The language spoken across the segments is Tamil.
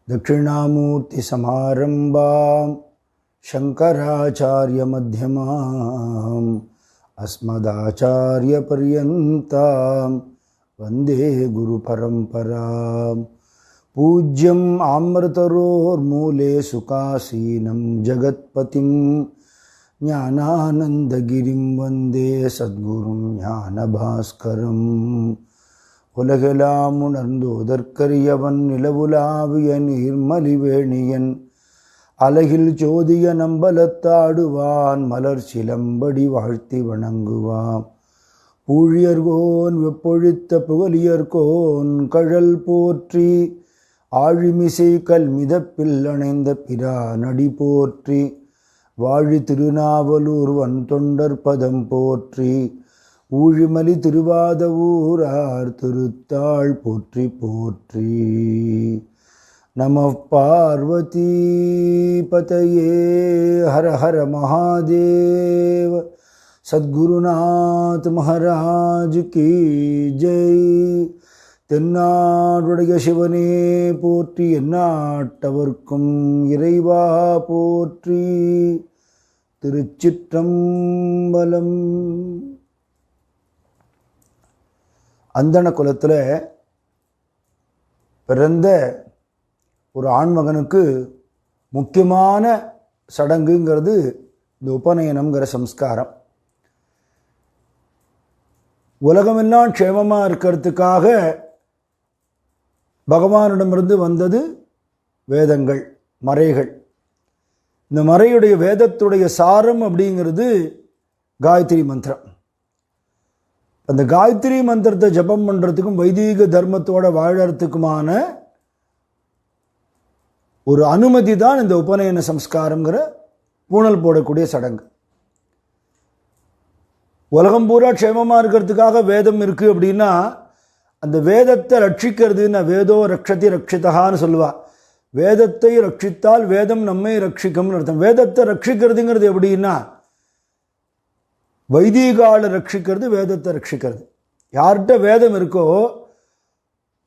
दक्षिणामूर्ति समारंभां शंकराचार्य मध्यमां अस्मदाचार्य पर्यन्तां वंदे गुरु परंपरां पूज्यं आम्रतरोर्मूले सुखासीनं जगत्पतिं ज्ञानानंदगिरिं वंदे सद्गुरुं ज्ञानभास्करं உலகெல்லாம் உணர்ந்தோதற்கரியவன் நிலவுலாவிய நீர்மலிவேணியன் அலகில் ஜோதிய நம்பலத்தாடுவான் மலர் சிலம்படி வாழ்த்தி வணங்குவான் பூழியர்கோன் வெப்பொழித்த புகழியர்கோன் கழல் போற்றி ஆழிமிசை கல்மிதப்பில் அணைந்த பிரானடி போற்றி வாழி திருநாவலூர் வன் தொண்டர் பதம் போற்றி ஊழிமலி திருவாத ஊரார் திருத்தாள் போற்றி போற்றி. நம பார்வதி பதயே ஹர ஹர மகாதேவ. சத்குருநாத் மகாராஜ் கி ஜெய். தென்னாடுடைய சிவனே போற்றி, எந்நாட்டவர்க்கும் இறைவா போற்றி. திருச்சிற்றம்பலம். அந்தண குலத்தில் பிறந்த ஒரு ஆண்மகனுக்கு முக்கியமான சடங்குங்கிறது இந்த உபநயனம்ங்கிற சம்ஸ்காரம். உலகமெல்லாம் க்ஷேமமாக இருக்கிறதுக்காக பகவானிடமிருந்து வந்தது வேதங்கள், மறைகள். இந்த மறையுடைய வேதத்துடைய சாரம் அப்படிங்கிறது காயத்ரி மந்திரம். அந்த காயத்ரி மந்திரத்தை ஜபம் பண்ணுறதுக்கும் வைதீக தர்மத்தோட வாழறதுக்குமான ஒரு அனுமதி தான் இந்த உபநயன சம்ஸ்காரங்கிற பூணல் போடக்கூடிய சடங்கு. உலகம் பூரா க்ஷேமமாக இருக்கிறதுக்காக வேதம் இருக்குது அப்படின்னா அந்த வேதத்தை ரட்சிக்கிறதுன்னா வேதோ ரக்ஷதி ரட்சிதகான்னு சொல்லுவா. வேதத்தை ரட்சித்தால் வேதம் நம்மை ரட்சிக்கும்னு அர்த்தம். வேதத்தை ரட்சிக்கிறதுங்கிறது எப்படின்னா வைதீகால ரட்சிக்கிறது, வேதத்தை ரட்சிக்கிறது. யார்கிட்ட வேதம் இருக்கோ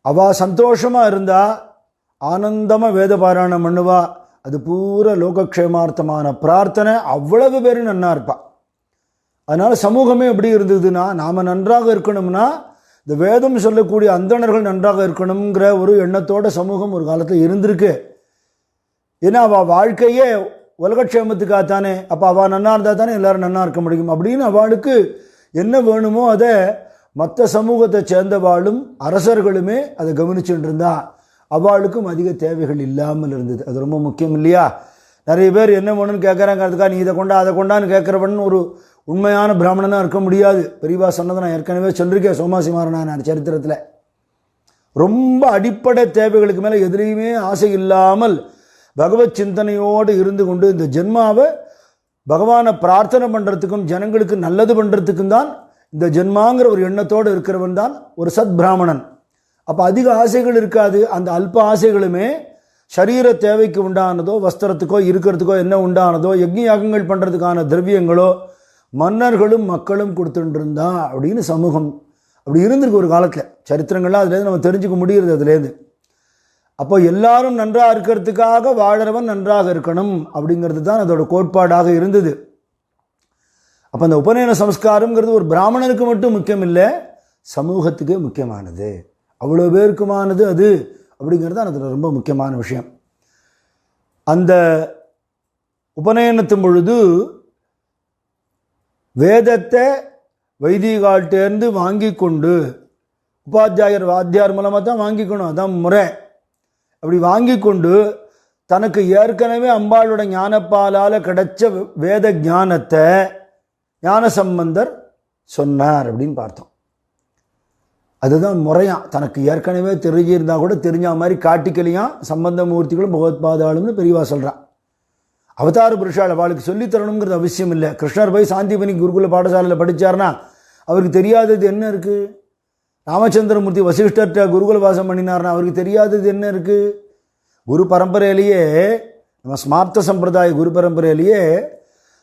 அவ சந்தோஷமாக இருந்தா ஆனந்தமாக வேத பாராயணம் பண்ணுவா. அது பூரா லோகக்ஷேமார்த்தமான பிரார்த்தனை. அவ்வளவு பேரும் நன்னா இருப்பா. அதனால சமூகமே எப்படி இருந்ததுன்னா, நாம் நன்றாக இருக்கணும்னா இந்த வேதம் சொல்லக்கூடிய அந்தணர்கள் நன்றாக இருக்கணுங்கிற ஒரு எண்ணத்தோட சமூகம் ஒரு காலத்தில் இருந்திருக்கு. ஏன்னா அவள் வாழ்க்கையே உலகக்ஷேமத்துக்காகத்தானே. அப்போ அவள் நன்னா இருந்தால் தானே எல்லோரும் நன்னா இருக்க முடியும். அப்படின்னு அவளுக்கு என்ன வேணுமோ அதை மற்ற சமூகத்தை சேர்ந்தவாளும் அரசர்களுமே அதை கவனிச்சுட்டு இருந்தா அவளுக்கும் அதிக தேவைகள் இல்லாமல் இருந்தது. அது ரொம்ப முக்கியம் இல்லையா? நிறைய பேர் என்ன வேணும்னு கேட்குறாங்க, அதுக்காக நீ இதை கொண்டா அதை கொண்டான்னு கேட்குறவன் ஒரு உண்மையான பிராமணனாக இருக்க முடியாது. பெரியவா சொன்னதை நான் ஏற்கனவே சொல்லியிருக்கேன் சோமாசிமாரனான சரித்திரத்தில். ரொம்ப அடிப்படை தேவைகளுக்கு மேலே எதிரையுமே ஆசை இல்லாமல் பகவத் சிந்தனையோடு இருந்து கொண்டு இந்த ஜென்மாவை பகவானை பிரார்த்தனை பண்ணுறதுக்கும் ஜனங்களுக்கு நல்லது பண்ணுறதுக்கும் தான் இந்த ஜென்மாங்கிற ஒரு எண்ணத்தோடு இருக்கிறவன் தான் ஒரு சத் பிராமணன். அப்போ அதிக ஆசைகள் இருக்காது. அந்த அல்ப ஆசைகளுமே சரீர தேவைக்கு உண்டானதோ, வஸ்திரத்துக்கோ இருக்கிறதுக்கோ என்ன உண்டானதோ, யக்ஞ யாகங்கள் பண்ணுறதுக்கான திரவியங்களோ மன்னர்களும் மக்களும் கொடுத்துட்டு இருந்தா அப்படின்னு சமூகம் அப்படி இருந்திருக்கு ஒரு காலத்தில். சரித்திரங்கள்லாம் அதுலேருந்து நம்ம தெரிஞ்சுக்க முடியுறது அதுலேருந்து. அப்போ எல்லாரும் நன்றாக இருக்கிறதுக்காக வாழறவன் நன்றாக இருக்கணும் அப்படிங்கிறது தான் அதோட கோட்பாடாக இருந்தது. அப்போ அந்த உபநயன சம்ஸ்காரங்கிறது ஒரு பிராமணனுக்கு மட்டும் முக்கியம் இல்லை, சமூகத்துக்கு முக்கியமானது, அவ்வளோ பேருக்குமானது அது அப்படிங்கிறது தான் அதில் ரொம்ப முக்கியமான விஷயம். அந்த உபநயனத்தின் பொழுது வேதத்தை வைதிகால்கிட்டேருந்து வாங்கி கொண்டு, உபாத்தியாயர் வாத்தியார் மூலமாக தான் வாங்கிக்கணும், அதான் முறை. அப்படி வாங்கி கொண்டு தனக்கு ஏற்கனவே அம்பாளோட ஞானப்பாலால் கிடைச்ச வேத ஞானத்தை ஞான சம்பந்தர் சொன்னார் அப்படின்னு பார்த்தோம். அதுதான் முறையாம். தனக்கு ஏற்கனவே தெரிஞ்சிருந்தால் கூட தெரிஞ்ச மாதிரி காட்டிக்கலையாம் சம்பந்த மூர்த்திகளும் பகவத்பாதாளும்னு பெரியவா சொல்கிறான். அவதார புருஷால் அவளுக்கு சொல்லித்தரணுங்கிறது அவசியம் இல்லை. கிருஷ்ணர் போய் சாந்திபனி குருகுல பாடசாலையில் படித்தார்னா அவருக்கு தெரியாதது என்ன இருக்குது? ராமச்சந்திரமூர்த்தி வசிஷ்டர்கிட்ட குருகுல வாசம் பண்ணினார்னா அவருக்கு தெரியாதது என்ன இருக்குது? குரு பரம்பரையிலேயே நம்ம ஸ்மார்த்த சம்பிரதாய குரு பரம்பரையிலேயே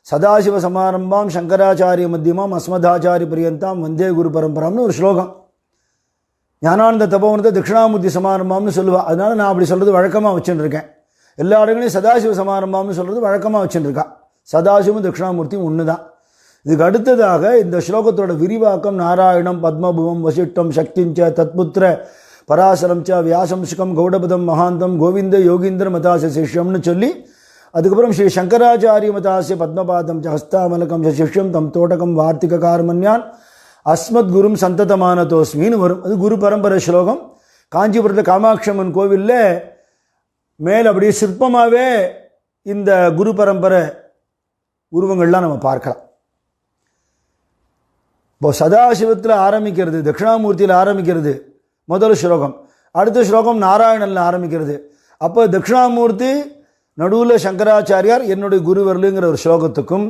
சதாசிவ சமாரம்பாம் சங்கராச்சாரிய மத்தியமாம் அஸ்மதாச்சாரிய பரியந்தாம் வந்தே குரு பரம்பராம்னு ஒரு ஸ்லோகம். ஞானானந்த தபோவனத்தை தட்சிணாமூர்த்தி சமாரம்பம்னு சொல்லுவாள். அதனால நான் அப்படி சொல்கிறது வழக்கமாக வச்சுட்டு இருக்கேன். எல்லா இடங்களையும் சதாசிவ சமாரம்பம்னு சொல்கிறது வழக்கமாக வச்சுட்டு இருக்கா. சதாசிவம் தட்சிணாமூர்த்தியும் ஒன்று தான். இதுக்கு அடுத்ததாக இந்த ஸ்லோகத்தோட விரிவாக்கம் நாராயணம் பத்மபுவம் வசிஷ்டம் சக்திஞ்ச தத்புத்திர பராசரம் ச வியாசம் சுகம் கௌடபதம் மகாந்தம் கோவிந்த யோகீந்திர மதாச சிஷ்யம்னு சொல்லி அதுக்கப்புறம் ஸ்ரீ சங்கராச்சாரிய மதாசிய பத்மபாதம் ச ஹஸ்தாமலகம் ச சிஷ்யம் தம் தோட்டகம் வார்த்திக கார்மன்யான் அஸ்மத் குரும் சந்ததமானதோஸ்மின்னு வரும். அது குரு பரம்பரை ஸ்லோகம். காஞ்சிபுரத்தில் காமாட்சி அம்மன் கோவிலில் மேல் அப்படியே சிற்பமாகவே இந்த குரு பரம்பரை உருவங்கள்லாம் நம்ம பார்க்கலாம். இப்போ சதாசிவத்தில் ஆரம்பிக்கிறது, தட்சிணாமூர்த்தியில் ஆரம்பிக்கிறது முதல் ஸ்லோகம். அடுத்த ஸ்லோகம் நாராயணனில் ஆரம்பிக்கிறது. அப்போ தட்சிணாமூர்த்தி நடுவில் சங்கராச்சாரியார் என்னுடைய குருவர்லுங்கிற ஒரு ஸ்லோகத்துக்கும்,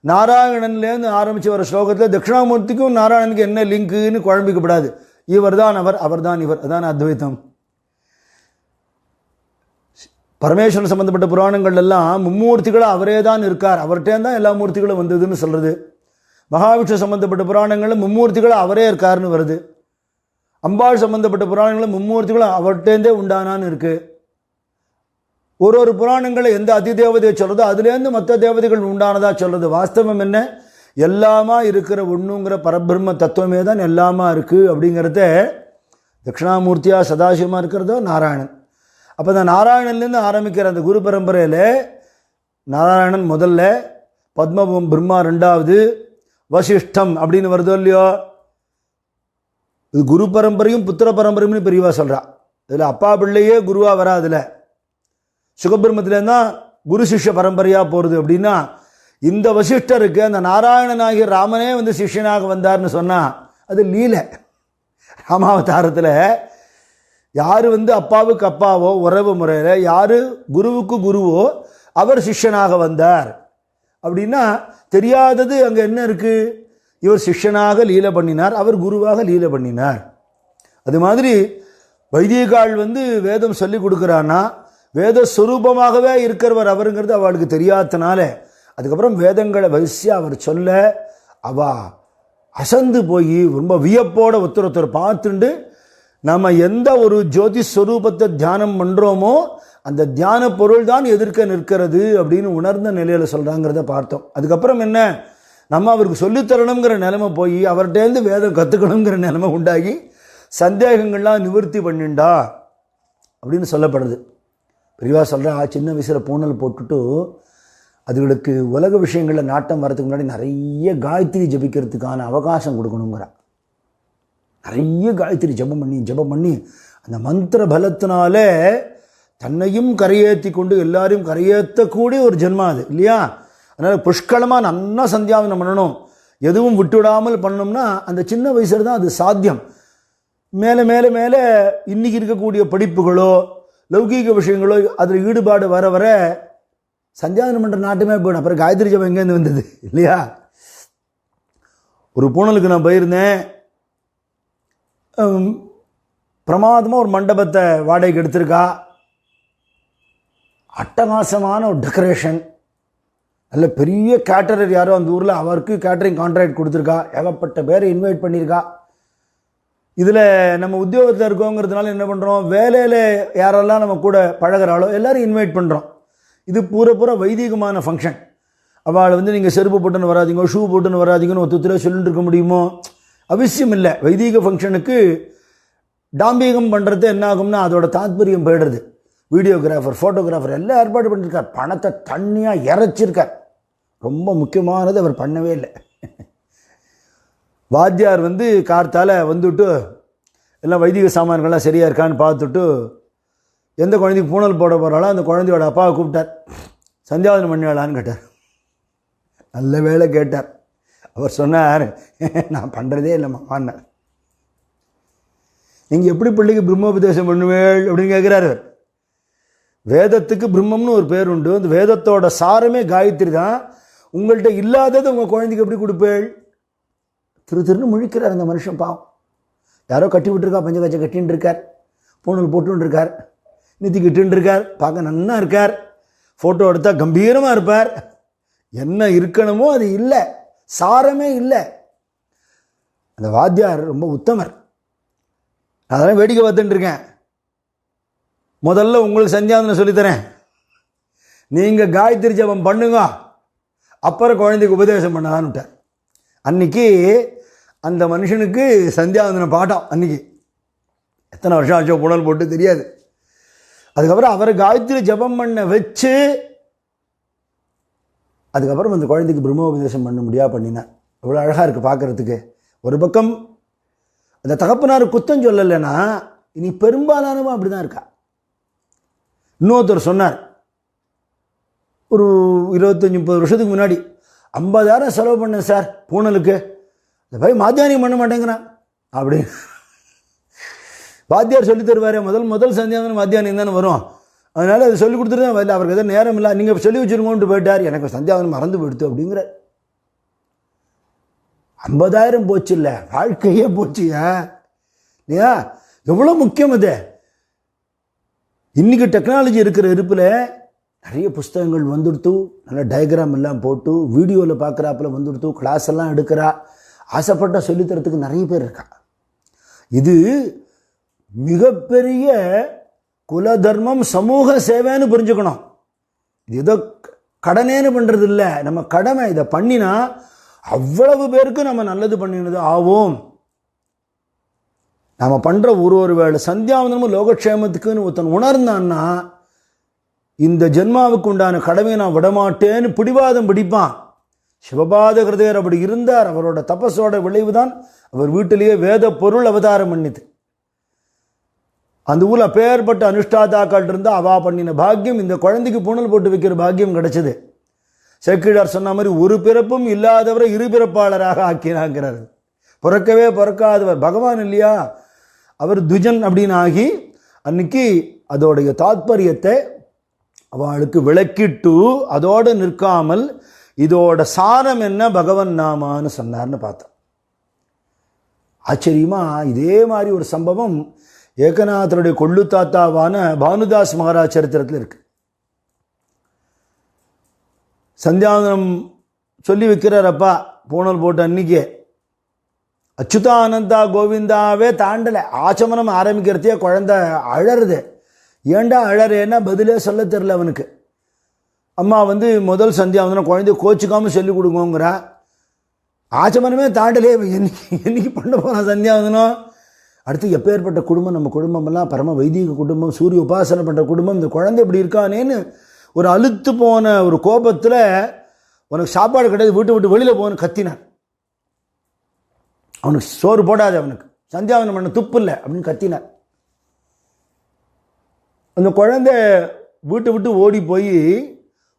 நாராயணன்லேருந்து ஆரம்பித்து வர ஸ்லோகத்தில் தட்சிணாமூர்த்திக்கும் நாராயணனுக்கு என்ன லிங்க்குன்னு குழம்பிக்கப்படாது. இவர் தான் அவர், அவர் தான் இவர். அதான் அத்வைத்தம். பரமேஸ்வரன் சம்பந்தப்பட்ட புராணங்கள் எல்லாம் மும்மூர்த்திகளும் அவரே தான் இருக்கார், அவர்கிட்டே தான் எல்லா மூர்த்திகளும் வந்ததுன்னு சொல்கிறது. மகாவிஷ்ணு சம்பந்தப்பட்ட புராணங்களில் மும்மூர்த்திகளும் அவரே இருக்காருன்னு வருது. அம்பாள் சம்பந்தப்பட்ட புராணங்களும் மும்மூர்த்திகளும் அவர்கிட்டேருந்தே உண்டானான்னு இருக்குது. ஒரு புராணங்களை எந்த அதிதேவதையை சொல்கிறதோ அதுலேருந்து மற்ற தேவதைகள் உண்டானதாக சொல்கிறது. வாஸ்தவம் என்ன? எல்லாமா இருக்கிற ஒன்றுங்கிற பரபிரம்ம தத்துவமே தான் எல்லாமா இருக்குது அப்படிங்கிறத தட்சிணாமூர்த்தியாக சதாசிவமாக இருக்கிறதோ நாராயணன். அப்போ அந்த நாராயணன்லேருந்து ஆரம்பிக்கிற அந்த குரு பரம்பரையில் நாராயணன் முதல்ல, பத்மபுவம் பிரம்மா ரெண்டாவது, வசிஷ்டம் அப்படின்னு வருதோ இல்லையோ. இது குரு பரம்பரையும் புத்திர பரம்பரையும் பெரியவா சொல்கிறா. இதில் அப்பா பிள்ளையே குருவாக வராதில்ல. சுகபிரம்மத்திலேருந்து தான் குரு சிஷ்ய பரம்பரையாக போகிறது. அப்படின்னா இந்த வசிஷ்டருக்கு அந்த நாராயணனாகிய ராமனே வந்து சிஷ்யனாக வந்தார்னு சொன்னால் அது லீலை. ராமாவதாரத்தில் யார் வந்து அப்பாவுக்கு அப்பாவோ உறவு முறையில், யார் குருவுக்கு குருவோ அவர் சிஷ்யனாக வந்தார் அப்படின்னா தெரியாதது அங்கே என்ன இருக்குது? இவர் சிஷ்யனாக லீலை பண்ணினார், அவர் குருவாக லீலை பண்ணினார். அது மாதிரி வைதிகாள் வந்து வேதம் சொல்லி கொடுக்குறான்னா வேத ஸ்வரூபமாகவே இருக்கிறவர் அவருங்கிறது அவளுக்கு தெரியாதனால அதுக்கப்புறம் வேதங்களை வரிசையாக அவர் சொல்ல அவ அசந்து போய் ரொம்ப வியப்போட ஒருத்தர் பார்த்துண்டு நம்ம எந்த ஒரு ஜோதி ஸ்வரூபத்தை தியானம் பண்ணுறோமோ அந்த தியான பொருள் தான் எதிர்க்க நிற்கிறது அப்படின்னு உணர்ந்த நிலையில் சொல்கிறாங்கிறத பார்த்தோம். அதுக்கப்புறம் என்ன, நம்ம அவருக்கு சொல்லித்தரணுங்கிற நிலைமை போய் அவர்கிட்டேருந்து வேதம் கற்றுக்கணுங்கிற நிலைமை உண்டாகி சந்தேகங்கள்லாம் நிவர்த்தி பண்ணிண்டா அப்படின்னு சொல்லப்படுது. பெரியவா சொல்கிறா, சின்ன வயசில் பூனல் போட்டுட்டு அதுகளுக்கு உலக விஷயங்களில் நாட்டம் வரதுக்கு முன்னாடி நிறைய காயத்ரி ஜபிக்கிறதுக்கான அவகாசம் கொடுக்கணுங்கிறா. நிறைய காயத்ரி ஜபம் பண்ணி அந்த மந்திர பலத்தினாலே தன்னையும் கரையேற்றி கொண்டு எல்லாரையும் கரையேற்றக்கூடிய ஒரு ஜென்மா அது இல்லையா. அதனால் புஷ்கலமாக நல்லா சந்தியாவனம் பண்ணணும், எதுவும் விட்டுவிடாமல் பண்ணணும்னா அந்த சின்ன வயசில் தான் அது சாத்தியம். மேலே மேலே மேலே இன்றைக்கி இருக்கக்கூடிய படிப்புகளோ லௌகீக விஷயங்களோ அதில் ஈடுபாடு வர வர சந்தியாவனம் பண்ணுற நாட்டுமே போயிடும். அப்புறம் காயத்ரி ஜபம் எங்கேருந்து வந்தது இல்லையா. ஒரு பூனலுக்கு நான் போயிருந்தேன். பிரமாதமாக ஒரு மண்டபத்தை வாடகைக்கு எடுத்திருக்கா. அட்டகாசமான ஒரு டெக்கரேஷன், நல்ல பெரிய கேட்டரர் யாரோ அந்த ஊரில் அவருக்கு கேட்டரிங் கான்ட்ராக்ட் கொடுத்துருக்கா. ஏகப்பட்ட பேரை இன்வைட் பண்ணியிருக்கா. இதில் நம்ம உத்தியோகத்தில் இருக்கோங்கிறதுனால என்ன பண்ணுறோம், வேலையில் யாரெல்லாம் நம்ம கூட பழகிறாளோ எல்லோரும் இன்வைட் பண்ணுறோம். இது பூரா வைதிகமான ஃபங்க்ஷன். அவளை வந்து நீங்கள் செருப்பு போட்டுன்னு வராதிங்க, ஷூ போட்டுன்னு வராதிங்கன்னு ஒரு துத்திர சொல்லிட்டு இருக்க முடியுமோ? அவசியம் இல்லை. வைதிக ஃபங்க்ஷனுக்கு டாம்பீகம் பண்ணுறது என்ன ஆகும்னா அதோட தாத்பரியம் போயிடுறது. வீடியோகிராஃபர், ஃபோட்டோகிராஃபர் எல்லாம் ஏற்பாடு பண்ணியிருக்கார். பணத்தை தண்ணியாக இறைச்சிருக்கார். ரொம்ப முக்கியமானது அவர் பண்ணவே இல்லை. வாத்தியார் வந்து கார்த்தால் வந்துவிட்டு எல்லாம் வைதிக சாமான்கள்லாம் சரியாக இருக்கான்னு பார்த்துட்டு எந்த குழந்தைக்கு பூனல் போட போகிறாளோ அந்த குழந்தையோட அப்பாவை கூப்பிட்டார். சந்தியாவதனம் பண்ணியாளான்னு கேட்டார். நல்ல வேலை கேட்டார். அவர் சொன்னார், நான் பண்ணுறதே இல்லைம்மான்னார். நீங்கள் எப்படி பிள்ளைக்கு பிரம்மோபதேசம் பண்ணுவேள் அப்படின்னு கேட்குறாரு. வேதத்துக்கு பிரம்மம்னு ஒரு பேர் உண்டு. அந்த வேதத்தோட சாரமே காயத்ரி தான். உங்கள்கிட்ட இல்லாதது உங்கள் குழந்தைக்கு எப்படி கொடுப்பேள்? திருன்னு முழிக்கிறார் அந்த மனுஷன். பாவம், யாரோ கட்டி விட்டுருக்கா, பஞ்சகச்சை கட்டின்னு இருக்கார், பூனல் போட்டுன்னு இருக்கார், நித்திக்கிட்டுன்னு இருக்கார், பார்க்க நன்னா இருக்கார், ஃபோட்டோ எடுத்தால் கம்பீரமாக இருப்பார். என்ன இருக்கணுமோ அது இல்லை, சாரமே இல்லை. அந்த வாத்தியார் ரொம்ப உத்தமர். அதெல்லாம் வேடிக்கை பார்த்துட்டு இருக்கேன். முதல்ல உங்களுக்கு சந்தியாவந்தனம் சொல்லித்தரேன், நீங்கள் காயத்ரி ஜபம் பண்ணுங்க, அப்புறம் குழந்தைக்கு உபதேசம் பண்ணலான்னு விட்டார். அன்னைக்கு அந்த மனுஷனுக்கு சந்தியாவந்தன பாட்டம். அன்னைக்கு எத்தனை வருஷம் ஆச்சோ புனல் போட்டு தெரியாது. அதுக்கப்புறம் அவரை காயத்ரி ஜபம் பண்ண வச்சு அதுக்கப்புறம் அந்த குழந்தைக்கு பிரம்மோபதேசம் பண்ண முடியாது பண்ணினார். எவ்வளோ அழகாக இருக்குது பார்க்குறதுக்கு. ஒரு பக்கம் அந்த தகப்பனார் குத்தம் சொல்லலைன்னா இனி பெரும்பாலானவன் அப்படி தான் இருக்கா. இன்னொருத்தர் சொன்னார், ஒரு 25-30 வருஷத்துக்கு முன்னாடி 50,000 செலவு பண்ணேன் சார் பூனலுக்கு, இந்த போய் மாத்தியானியம் பண்ண மாட்டேங்கிறான் அப்படின்னு. வாத்தியார் சொல்லி தருவார், முதல் சந்தியாவந்தனம் மாத்தியானியம் தானே வரும், அதனால் அது சொல்லி கொடுத்துட்டு தான் வரல, அவருக்கு எதாவது நேரம் இல்லை, நீங்கள் சொல்லி வச்சுருங்கோன்ட்டு போயிட்டார், எனக்கு சந்தியாவந்தனம் மறந்து போயிடுத்து அப்படிங்கிற. 50,000 போச்சு இல்லை, வாழ்க்கையே போச்சுயா இல்லையா? எவ்வளோ முக்கியம் அது. இன்றைக்கி டெக்னாலஜி இருக்கிற இருப்பில் நிறைய புஸ்தகங்கள் வந்துடுத்து, நல்ல டயக்ராம் எல்லாம் போட்டு வீடியோவில் பார்க்குறாப்புல வந்துடுத்து, கிளாஸ் எல்லாம் எடுக்கிறா, ஆசைப்பட்ட சொல்லித்தரத்துக்கு நிறைய பேர் இருக்கா. இது மிகப்பெரிய குல தர்மம், சமூக சேவைன்னு புரிஞ்சுக்கணும். இது ஏதோ கடனேன்னு பண்ணுறது இல்லை, நம்ம கடமை. இதை பண்ணினா அவ்வளவு பேருக்கு நம்ம நல்லது பண்ணினது ஆவோம். நம்ம பண்ணுற ஒரு வேளை சந்தியாவந்தனமும் லோகக்ஷேமத்துக்குன்னு ஒருத்தன் உணர்ந்தான்னா இந்த ஜென்மாவுக்கு உண்டான கடமையை நான் விடமாட்டேன்னு பிடிவாதம் பிடிப்பான். சிவபாத கிருதயர் அப்படி இருந்தார். அவரோட தபஸோட விளைவு தான் அவர் வீட்டிலேயே வேத பொருள் அவதாரம் பண்ணிது. அந்த ஊரில் அப்பேற்பட்ட அனுஷ்டாதாக்கள் இருந்தால் அவா பண்ணின பாக்கியம் இந்த குழந்தைக்கு புனல் போட்டு வைக்கிற பாக்கியம் கிடைச்சது. சேக்கிழார் சொன்ன மாதிரி ஒரு பிறப்பும் இல்லாதவரை இரு பிறப்பாளராக ஆக்கினாங்கிறார். பிறக்கவே பிறக்காதவர் பகவான் இல்லையா, அவர் துஜன் அப்படின்னு ஆகி அன்னைக்கு அதோடைய தாத்பரியத்தை அவளுக்கு விளக்கிட்டு அதோடு நிற்காமல் இதோட சாரம் என்ன பகவன் நாமான்னு சொன்னார்னு பார்த்தோம். ஆச்சரியமா இதே மாதிரி ஒரு சம்பவம் ஏகநாதருடைய கொள்ளு தாத்தாவான பானுதாஸ் மகாராஜ் சரித்திரத்தில் இருக்கு. சந்தியாவந்தனம் சொல்லி வைக்கிறார் அப்பா பூனல் போட்டு அன்னைக்கே. அச்சுதானந்தா கோவிந்தாவே தாண்டலை, ஆச்சமனம் ஆரம்பிக்கிறதே குழந்தை அழறது. ஏண்டா அழறேன்னா பதிலே சொல்ல தெரில அவனுக்கு. அம்மா முதல் சந்தியாவந்தனம் குழந்தைய கோச்சிக்காமல் சொல்லி கொடுங்கோங்கிறா. ஆச்சமனமே தாண்டலே, என்னைக்கு பண்ண போகிறான் சந்தியாவந்தனம். அடுத்து எப்பேற்பட்ட குடும்பம் நம்ம குடும்பமெல்லாம், பரம வைதிக குடும்பம், சூரிய உபாசனை பண்ணுற குடும்பம், இந்த குழந்தை இப்படி இருக்கானேன்னு ஒரு அழுத்து போன ஒரு கோபத்தில் உனக்கு சாப்பாடு கிடையாது, வீட்டு விட்டு வெளியில் போகணும்னு கத்தினான். அவனுக்கு சோறு போடாது, அவனுக்கு சந்தியாவந்தனம் பண்ண துப்பு இல்லை அப்படின்னு கத்தினார். அந்த குழந்தை வீட்டை விட்டு ஓடி போய்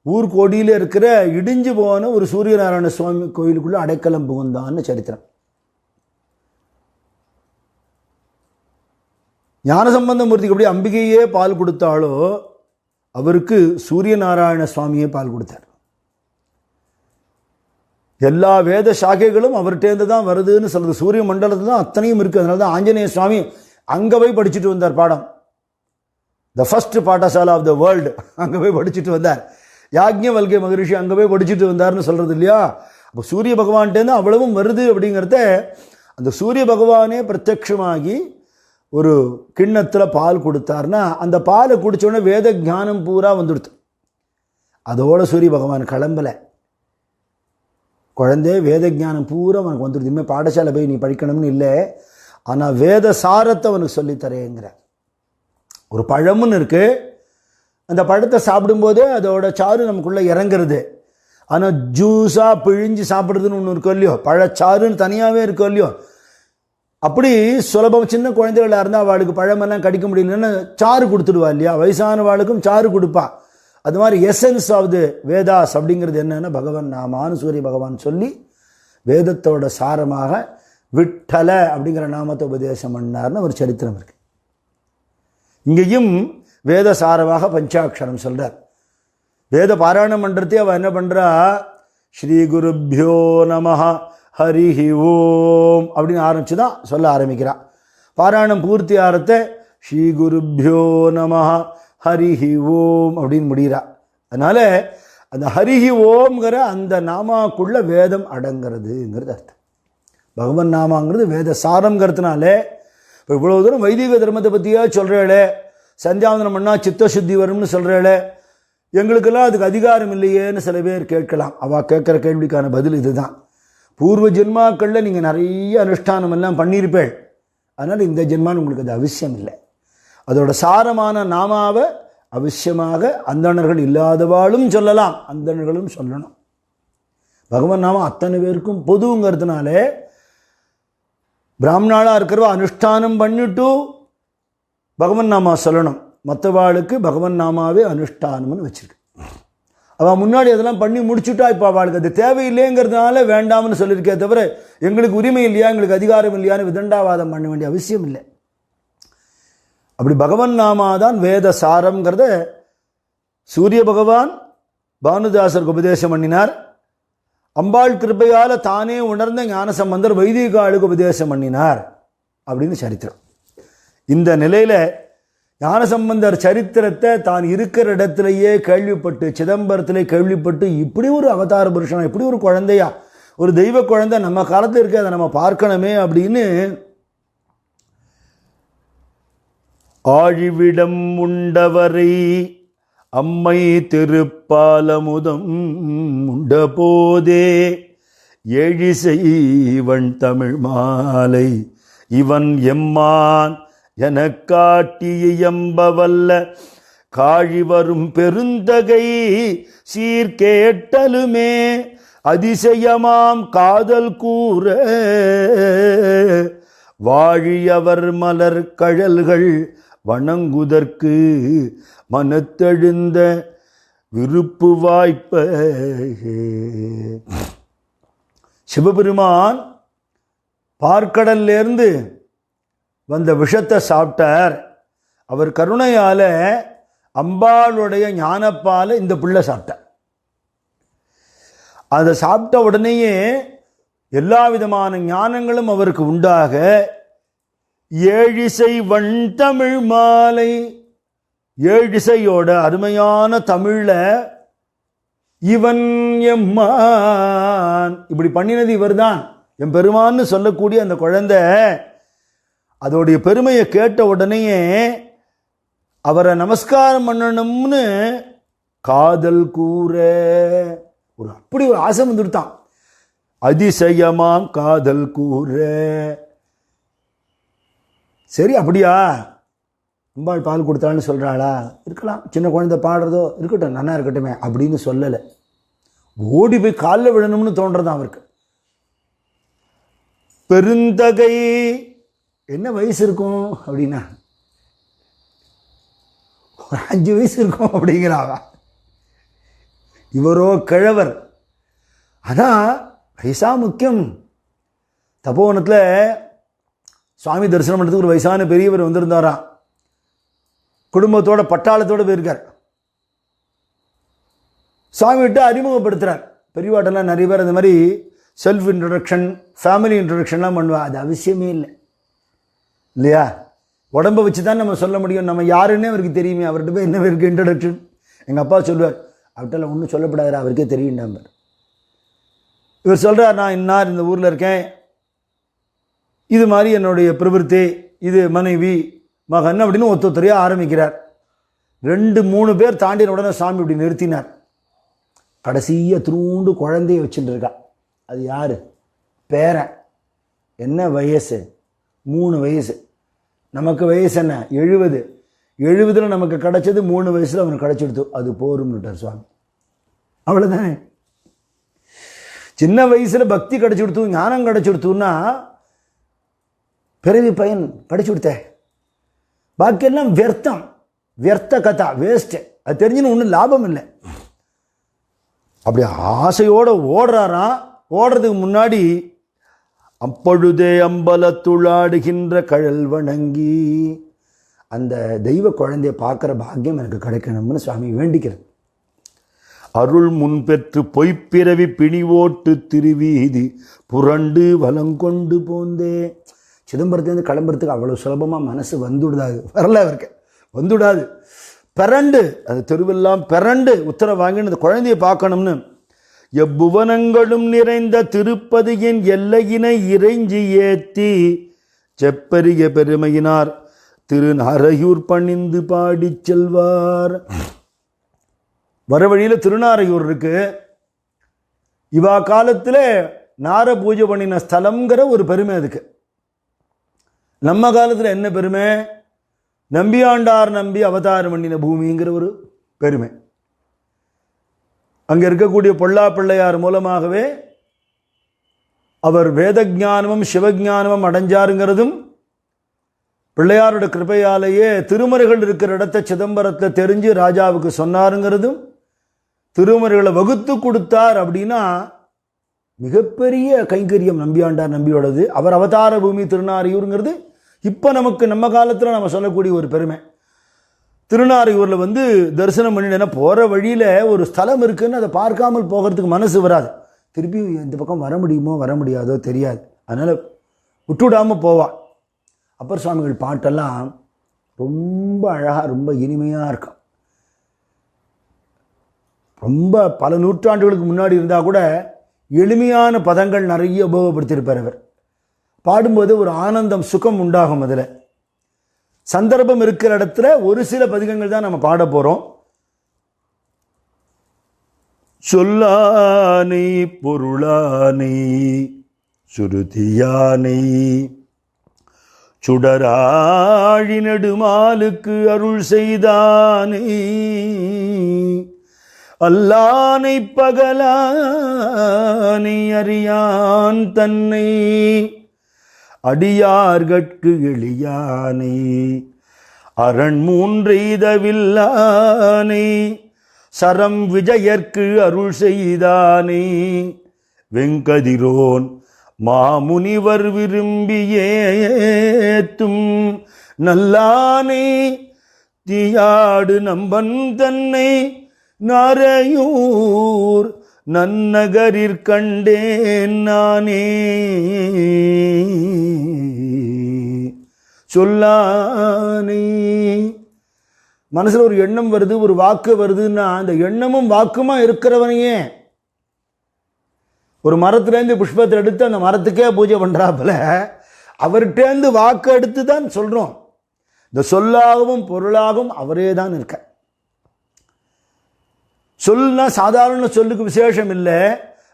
ஊருக்கு ஓடியில் இருக்கிற இடிஞ்சு போன ஒரு சூரியநாராயண சுவாமி கோயிலுக்குள்ளே அடைக்கலம் புகுந்தான்னு சரித்திரம். ஞானசம்பந்தமூர்த்திக்கு எப்படி அம்பிகையே பால் கொடுத்தாலோ அவருக்கு சூரியநாராயண சுவாமியே பால் கொடுத்தார். எல்லா வேத சாகைகளும் அவர்கிட்டேருந்து தான் வருதுன்னு சொல்றது. சூரிய மண்டலத்தில் தான் அத்தனையும் இருக்குது. அதனால தான் ஆஞ்சநேய சுவாமி அங்கே போய் படிச்சுட்டு வந்தார் பாடம். த ஃபர்ஸ்ட் பாடசாலா ஆஃப் த வேர்ல்டு அங்கே போய் படிச்சுட்டு வந்தார். யாக்ஞவல்கை மகரிஷி அங்கே போய் படிச்சுட்டு வந்தார்னு சொல்கிறது இல்லையா. அப்போ சூரிய பகவான்கிட்டேருந்து அவ்வளவும் வருது அப்படிங்கிறத அந்த சூரிய பகவானே பிரத்யட்சமாகி ஒரு கிண்ணத்தில் பால் கொடுத்தார்னா அந்த பாலை குடித்தோடனே வேத ஞானம் பூரா வந்துடுது. அதோட சூரிய பகவான் கிளம்பலை, குழந்தை வேத ஞானம் பூரா அவனுக்கு வந்துடுது. இனிமேல் பாடசாலை போய் நீ படிக்கணும்னு இல்லை, ஆனால் வேத சாரத்தை அவனுக்கு சொல்லித்தரேங்கிற. ஒரு பழம்னு இருக்குது, அந்த பழத்தை சாப்பிடும்போதே அதோட சாறு நமக்குள்ளே இறங்குறது. ஆனால் ஜூஸாக பிழிஞ்சு சாப்பிட்றதுன்னு ஒன்று இருக்கோ இல்லையோ, பழச்சாறுன்னு தனியாகவே இருக்கோ இல்லையோ, அப்படி சுலபம். சின்ன குழந்தைகளாக இருந்தால் அவளுக்கு பழமெல்லாம் கடிக்க முடியலன்னு சாறு கொடுத்துடுவா இல்லையா, வயசான வாளுக்கும் சாறு கொடுப்பா. அது மாதிரி எசன்ஸ் ஆஃப் தி வேதாஸ் அப்படிங்கிறது என்னன்னா பகவான் நாமான்னு சூரிய பகவான் சொல்லி வேதத்தோட சாரமாக விட்டல அப்படிங்கிற நாமத்தை உபதேசம் பண்ணார்னு ஒரு சரித்திரம் இருக்கு. இங்கேயும் வேத சாரமாக பஞ்சாட்சரம் சொல்றார். வேத பாராயணம் பண்ணுறதே அவள் என்ன பண்ணுறா, ஸ்ரீ குருப்யோ நமஹ ஹரிஹி ஓம் அப்படின்னு ஆரம்பிச்சு தான் சொல்ல ஆரம்பிக்கிறான். பாராயணம் பூர்த்தி ஆரத்தை ஸ்ரீ குருப்யோ நமஹ ஹரிஹி ஓம் அப்படின்னு முடிகிறா. அதனால் அந்த ஹரிஹி ஓம்ங்கிற அந்த நாமாக்குள்ள வேதம் அடங்கிறதுங்கிறது அர்த்தம். பகவன் நாமாங்கிறது வேத சாரங்கிறதுனால இப்போ இவ்வளோ தூரம் வைதிக தர்மத்தை பற்றியா சொல்கிறேளே, சந்தியாவந்தனம் பண்ணால் சித்தசுத்தி வரும்னு சொல்கிறேளே, எங்களுக்கெல்லாம் அதுக்கு அதிகாரம் இல்லையேன்னு சில பேர் கேட்கலாம். அவள் கேட்குற கேள்விக்கான பதில் இதுதான். பூர்வ ஜென்மாக்களில் நீங்கள் நிறைய அனுஷ்டானம் எல்லாம் பண்ணியிருப்பேள், அதனால் இந்த ஜென்மான்னு உங்களுக்கு அது அவசியம் இல்லை. அதோட சாரமான நாமாவை அவசியமாக அந்தணர்கள் இல்லாதவாளும் சொல்லலாம், அந்தணர்களும் சொல்லணும். பகவன் நாமம் அத்தனை பேருக்கும் பொதுங்கிறதுனாலே பிராமணாளாக இருக்கிறவ அனுஷ்டானம் பண்ணிட்டு பகவன் நாமா சொல்லணும். மற்றவாளுக்கு பகவன் நாமாவே அனுஷ்டானம்னு வச்சிருக்கு. அவள் முன்னாடி அதெல்லாம் பண்ணி முடிச்சுட்டா இப்போ அவளுக்கு அது தேவையில்லைங்கிறதுனால வேண்டாம்னு சொல்லியிருக்கே தவிர எங்களுக்கு உரிமை இல்லையா, எங்களுக்கு அதிகாரம் இல்லையான்னு விதண்டாவாதம் பண்ண வேண்டிய அவசியம் இல்லை. அப்படி பகவன் நாமாதான் வேத சாரம்ங்கிறத சூரிய பகவான் பானுதாசருக்கு உபதேசம் பண்ணினார். அம்பாள் கிருபையால் தானே உணர்ந்த ஞானசம்பந்தர் வைதிகாளுக்கு உபதேசம் பண்ணினார் அப்படின்னு சரித்திரம். இந்த நிலையில் ஞானசம்பந்தர் சரித்திரத்தை தான் இருக்கிற இடத்திலேயே கேள்விப்பட்டு, சிதம்பரத்திலே கேள்விப்பட்டு, இப்படி ஒரு அவதார புருஷனா, இப்படி ஒரு குழந்தையா, ஒரு தெய்வ குழந்தை நம்ம காலத்தில் இருக்க, அதை நம்ம பார்க்கணுமே அப்படின்னு ஆழிவிடம் உண்டவரை அம்மை திருப்பாலமுதம் உண்ட போதே ஏழிசைவன் தமிழ் மாலை இவன் எம்மான் எனக் காட்டியம்பவல்ல காழி வரும் பெருந்தகை சீர்கேட்டலுமே அதிசயமாம் காதல் கூற வாழியவர் மலர் கழல்கள் வணங்குதற்கு மனத்தெழுந்த விருப்பு வாய்ப்ப. சிவபெருமான் பார்க்கடல்லேருந்து வந்த விஷத்தை சாப்பிட்டார். அவர் கருணையால் அம்பாளுடைய ஞானப்பால் இந்த பிள்ளை சாப்பிட்டார். அதை சாப்பிட்ட உடனேயே எல்லா விதமான ஞானங்களும் அவருக்கு உண்டாக ஏழிசை வண் தமிழ் மாலை, ஏழிசையோட அருமையான தமிழ்ல இவன் எம்மான், இப்படி பண்ணினது இவர் தான் என் பெருமான்னு சொல்லக்கூடிய அந்த குழந்தை அதோடைய பெருமையை கேட்ட உடனேயே அவரை நமஸ்காரம் பண்ணணும்னு காதல் கூற ஒரு அப்படி ஒரு ஆசை வந்துடுத்தான். அதிசயமாம் காதல் கூற. சரி, அப்படியா அம்பாள் பால் கொடுத்தான்னு சொல்கிறாளா, இருக்கலாம், சின்ன குழந்தை பாடுறதோ இருக்கட்டும், நன்னா இருக்கட்டுமே அப்படின்னு சொல்லலை. ஓடி போய் காலில் விழணும்னு தோன்றதான் அவருக்கு. பெருந்தகை என்ன வயசு இருக்கும் அப்படின்னா, ஒரு 5 வயசு இருக்கும் அப்படிங்கிறாவா. இவரோ கிழவர். அதான் வயசா முக்கியம். தபோவனத்தில் சுவாமி தரிசனம் பண்ணுறதுக்கு ஒரு வயசான பெரியவர் வந்திருந்தாராம். குடும்பத்தோட பட்டாளத்தோடு போயிருக்கார். சுவாமி விட்டு அறிமுகப்படுத்துகிறார். பெரியவாட்டெல்லாம் நிறைய பேர் அந்த மாதிரி செல்ஃப் இன்ட்ரடக்ஷன், ஃபேமிலி இன்ட்ரடக்ஷன்லாம் பண்ணுவா. அது அவசியமே இல்லை இல்லையா? உடம்பை வச்சு தான் நம்ம சொல்ல முடியும். நம்ம யாருன்னே அவருக்கு தெரியுமே, அவர்கிட்ட போய் என்ன இருக்கு இன்ட்ரடக்ஷன். எங்கள் அப்பா சொல்லுவார், அவர்கிட்ட ஒன்றும் சொல்லப்படாது, அவருக்கே தெரியும் நம்பர். இவர் சொல்கிறார், நான் இன்னார் இந்த ஊரில் இருக்கேன், இது மாதிரி என்னுடைய பிரவருத்தி, இது மனைவி மகன் அப்படின்னு ஒருத்தரையாக ஆரம்பிக்கிறார். 2-3 பேர் தாண்டின உடனே சாமி இப்படி நிறுத்தினார். கடைசியாக திருண்டு குழந்தைய வச்சுட்டு இருக்கா. அது யார்? பேரன். என்ன வயசு? 3 வயசு. நமக்கு வயசு என்ன? 70. 70 நமக்கு கிடைச்சது 3 வயசில் அவனுக்கு கிடைச்சிடுத்து. அது போரும்னுட்டார் சுவாமி. அவ்வளோதானே. சின்ன வயசில் பக்தி கிடைச்சி கொடுத்து, ஞானம் கிடைச்சி கொடுத்துன்னா பிறவி பயன் கிடைச்சி கொடுத்த. பாக்கியெல்லாம் வியர்த்தம், வியர்த்த கதா, வேஸ்ட்டு. அது தெரிஞ்சுன்னு ஒன்றும் லாபம் இல்லை. அப்படி ஆசையோடு ஓடுறாராம். ஓடுறதுக்கு முன்னாடி அப்பொழுதே அம்பலத்துளாடுகின்ற கழல் வணங்கி அந்த தெய்வ குழந்தைய பார்க்குற பாக்கியம் எனக்கு கிடைக்கணும்னு சுவாமி வேண்டிக்கிறது. அருள் முன்பெற்று பொய்ப்பிறவி பிணிவோட்டு திருவீதி புரண்டு வலங்கொண்டு போந்தே. சிதம்பரத்துலேருந்து கிளம்புறதுக்கு அவ்வளோ சுலபமாக மனசு வந்துவிடாது, வரல அவருக்கு, வந்துவிடாது. பிறண்டு அது தெருவெல்லாம் பிறண்டு உத்தரவு வாங்கினது குழந்தைய பார்க்கணும்னு. எப்புவனங்களும் நிறைந்த திருப்பதியின் எல்லையினை இறைஞ்சி ஏத்தி செப்பரிய பெருமையினார் திருநாரையூர் பணிந்து பாடிச் செல்வார். வர வழியில் திருநாரையூர் இருக்கு. இவா காலத்தில் நார பூஜை பண்ணின ஸ்தலம்ங்கிற ஒரு பெருமை அதுக்கு. நம்ம காலத்தில் என்ன பெருமை? நம்பியாண்டார் நம்பி அவதாரம் பண்ணின பூமிங்கிற ஒரு பெருமை. அங்கே இருக்கக்கூடிய பொல்லா பிள்ளையார் மூலமாகவே அவர் வேதஜானமும் சிவஜானமும் அடைஞ்சாருங்கிறதும், பிள்ளையாரோட கிருபையாலேயே திருமறைகள் இருக்கிற இடத்த சிதம்பரத்தில் தெரிஞ்சு ராஜாவுக்கு சொன்னாருங்கிறதும், திருமறைகளை வகுத்து கொடுத்தார் அப்படின்னா மிகப்பெரிய கைங்கரியம் நம்பியாண்டார் நம்பியோடது. அவர் அவதார பூமி திருநாரையூருங்கிறது இப்போ நமக்கு நம்ம காலத்தில் நம்ம சொல்லக்கூடிய ஒரு பெருமை. திருநாரையூரில் தரிசனம் பண்ணிட்டேன்னா போகிற வழியில் ஒரு ஸ்தலம் இருக்குதுன்னு அதை பார்க்காமல் போகிறதுக்கு மனசு வராது. திருப்பி இந்த பக்கம் வர முடியுமோ வர முடியாதோ தெரியாது, அதனால் விட்டுவிடாமல் போவாள். அப்பர் சுவாமிகள் பாட்டெல்லாம் ரொம்ப அழகாக ரொம்ப இனிமையாக இருக்கும். ரொம்ப பல நூற்றாண்டுகளுக்கு முன்னாடி இருந்தால் கூட எளிமையான பதங்கள் நிறைய உபயோகப்படுத்தியிருப்பார் அவர். பாடும்போது ஒரு ஆனந்தம் சுகம் உண்டாகும். அதில் சந்தர்ப்பம் இருக்கிற இடத்துல ஒரு சில பதிகங்கள் தான் நம்ம பாட போகிறோம். சொல்லானை பொருளானை சுருதியானை சுடராழி நெடுமாலுக்கு அருள் செய்தானை அல்லானை பகலானை அறியான் தன்னை அடியார்கட்கு எளியானை அரண் மூன்றெய்தவில்லானை சரம் விஜயர்க்கு அருள் செய்தானை வெங்கதிரோன் மாமுனிவர் விரும்பியேத்தும் நல்லானை தீயாடு நம்பன் தன்னை நாரையூர் நன்னகரிற் கண்டேன் நானே சொல்லானே. மனசில் ஒரு எண்ணம் வருது, ஒரு வாக்கு வருதுன்னா அந்த எண்ணமும் வாக்குமா இருக்கிறவனையே ஒரு மரத்துலேருந்து புஷ்பத்தை எடுத்து அந்த மரத்துக்கே பூஜை பண்ணுறாப்புல அவர்கிட்டேருந்து வாக்கு எடுத்து தான் சொல்கிறோம். இந்த சொல்லாகவும் பொருளாகவும் அவரே தான் இருக்க. சொல்னா சாதாரண சொல்லுக்கு விசேஷம் இல்லை,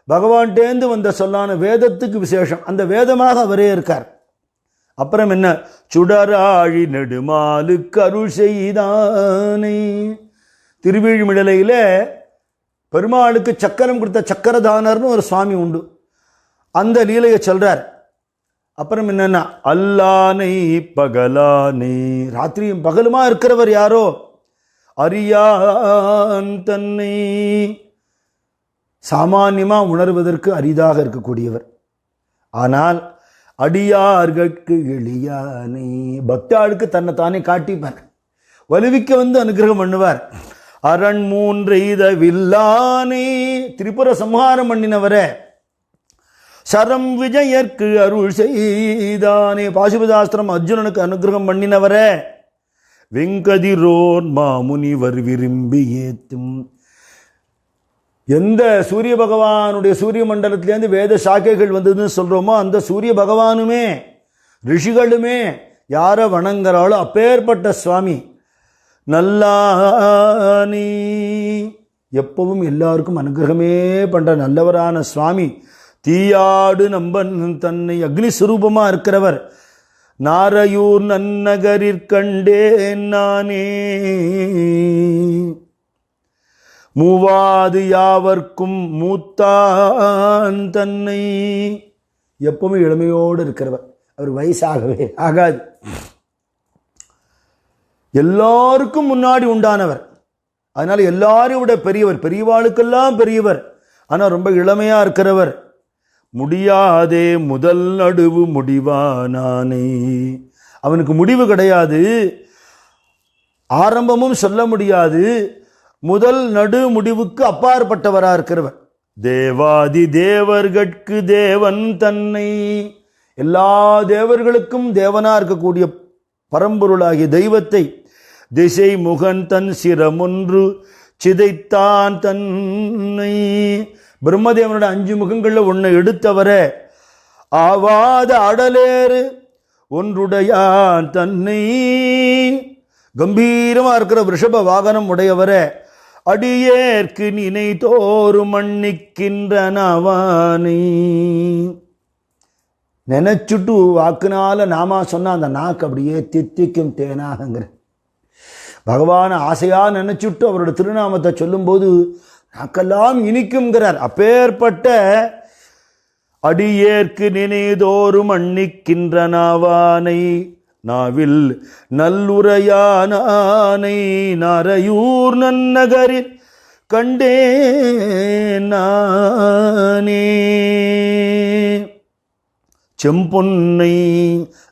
பகவான்கிட்டேந்து வந்த சொல்லான வேதத்துக்கு விசேஷம். அந்த வேதமாக அவரே இருக்கார். அப்புறம் என்ன? சுடராழி நெடுமாலுக்கு அருள் செய்தானே. திருவிழிமிடலையில் பெருமாளுக்கு சக்கரம் கொடுத்த சக்கரதானர்னு ஒரு சுவாமி உண்டு. அந்த லீலையை சொல்றார். அப்புறம் என்னன்னா அல்லானை பகலானை, ராத்திரியும் பகலுமா இருக்கிறவர் யாரோ அறியான் தன்னை, சாமான்யமா உணர்வதற்கு அரிதாக இருக்கக்கூடியவர். ஆனால் அடியார்கட்கு எளியானை, பக்தாளுக்கு தன்னை தானே காட்டிப்பார், வலுவிக்க அனுகிரகம் பண்ணுவார். அரண் மூன்றெய்தவில்லானை, திரிபுர சம்ஹாரம் பண்ணினவரே. சரம் விஜயர்க்கு அருள் செய்தானே, பாசுபதாஸ்திரம் அர்ஜுனனுக்கு அனுகிரகம் பண்ணினவரே. வெங்கதிரோன் மாமுனிவர் விரும்பி ஏத்தும், எந்த சூரிய பகவானுடைய சூரிய மண்டலத்திலேருந்து வேத சாக்கைகள் வந்ததுன்னு சொல்கிறோமோ அந்த சூரிய பகவானுமே ரிஷிகளுமே யாரை வணங்குறாளோ அப்பேற்பட்ட சுவாமி நல்லானி, எப்பவும் எல்லாருக்கும் அனுகிரகமே பண்ணுற நல்லவரான சுவாமி. தீயாடு நம்பன் தன்னை, அக்னி சுரூபமாக இருக்கிறவர். நாரையூர் நன்னகரிற் கண்டேன் நானே, மூவாது யாவர்க்கும் மூத்தான் தன்னை, எப்பவுமே இளமையோடு இருக்கிறவர். அவர் வயசாகவே ஆகாது, எல்லாருக்கும் முன்னாடி உண்டானவர். அதனால எல்லாரையும் விட பெரியவர், பெரியவாளுக்கெல்லாம் பெரியவர். ஆனால் ரொம்ப இளமையா இருக்கிறவர். முடியாதே முதல் நடுவு முடிவானானே, அவனுக்கு முடிவு கிடையாது, ஆரம்பமும் சொல்ல முடியாது, முதல் நடு முடிவுக்கு அப்பாற்பட்டவரா இருக்கிறவர். தேவாதி தேவர்கட்கு தேவன் தன்னை, எல்லா தேவர்களுக்கும் தேவனா இருக்கக்கூடிய பரம்பொருளாகிய தெய்வத்தை திசை முகன் தன் சிரமொன்று சிதைத்தான் தன்னை, பிரம்மதேவனோட 5 முகங்களில் ஒன்றை எடுத்தவரே. ஆவாத அடலேறு ஒன்றுடையான் தன்னை, கம்பீரமா இருக்கிற ரிஷப வாகனம் உடையவரே, அடியேற்கு நினை தோறும் மன்னிக்கின்றனவானே. நினைச்சுட்டு வாக்குனால நாமா சொன்னா அந்த நாக்கு அப்படியே தித்திக்கும் தேனாகங்கிற பகவான ஆசையா நினைச்சுட்டு அவரோட திருநாமத்தை சொல்லும்போது நாக்கெல்லாம் இனிக்கும்ங்கிறார். அப்பேற்பட்ட அடியேற்கு நினைதோறும் மன்னிக்கின்றனவானை, நாவில் நல்லுரையானானை, நரையூர் நன்னகரில் கண்டேன் நானே. செம்பொன்னை,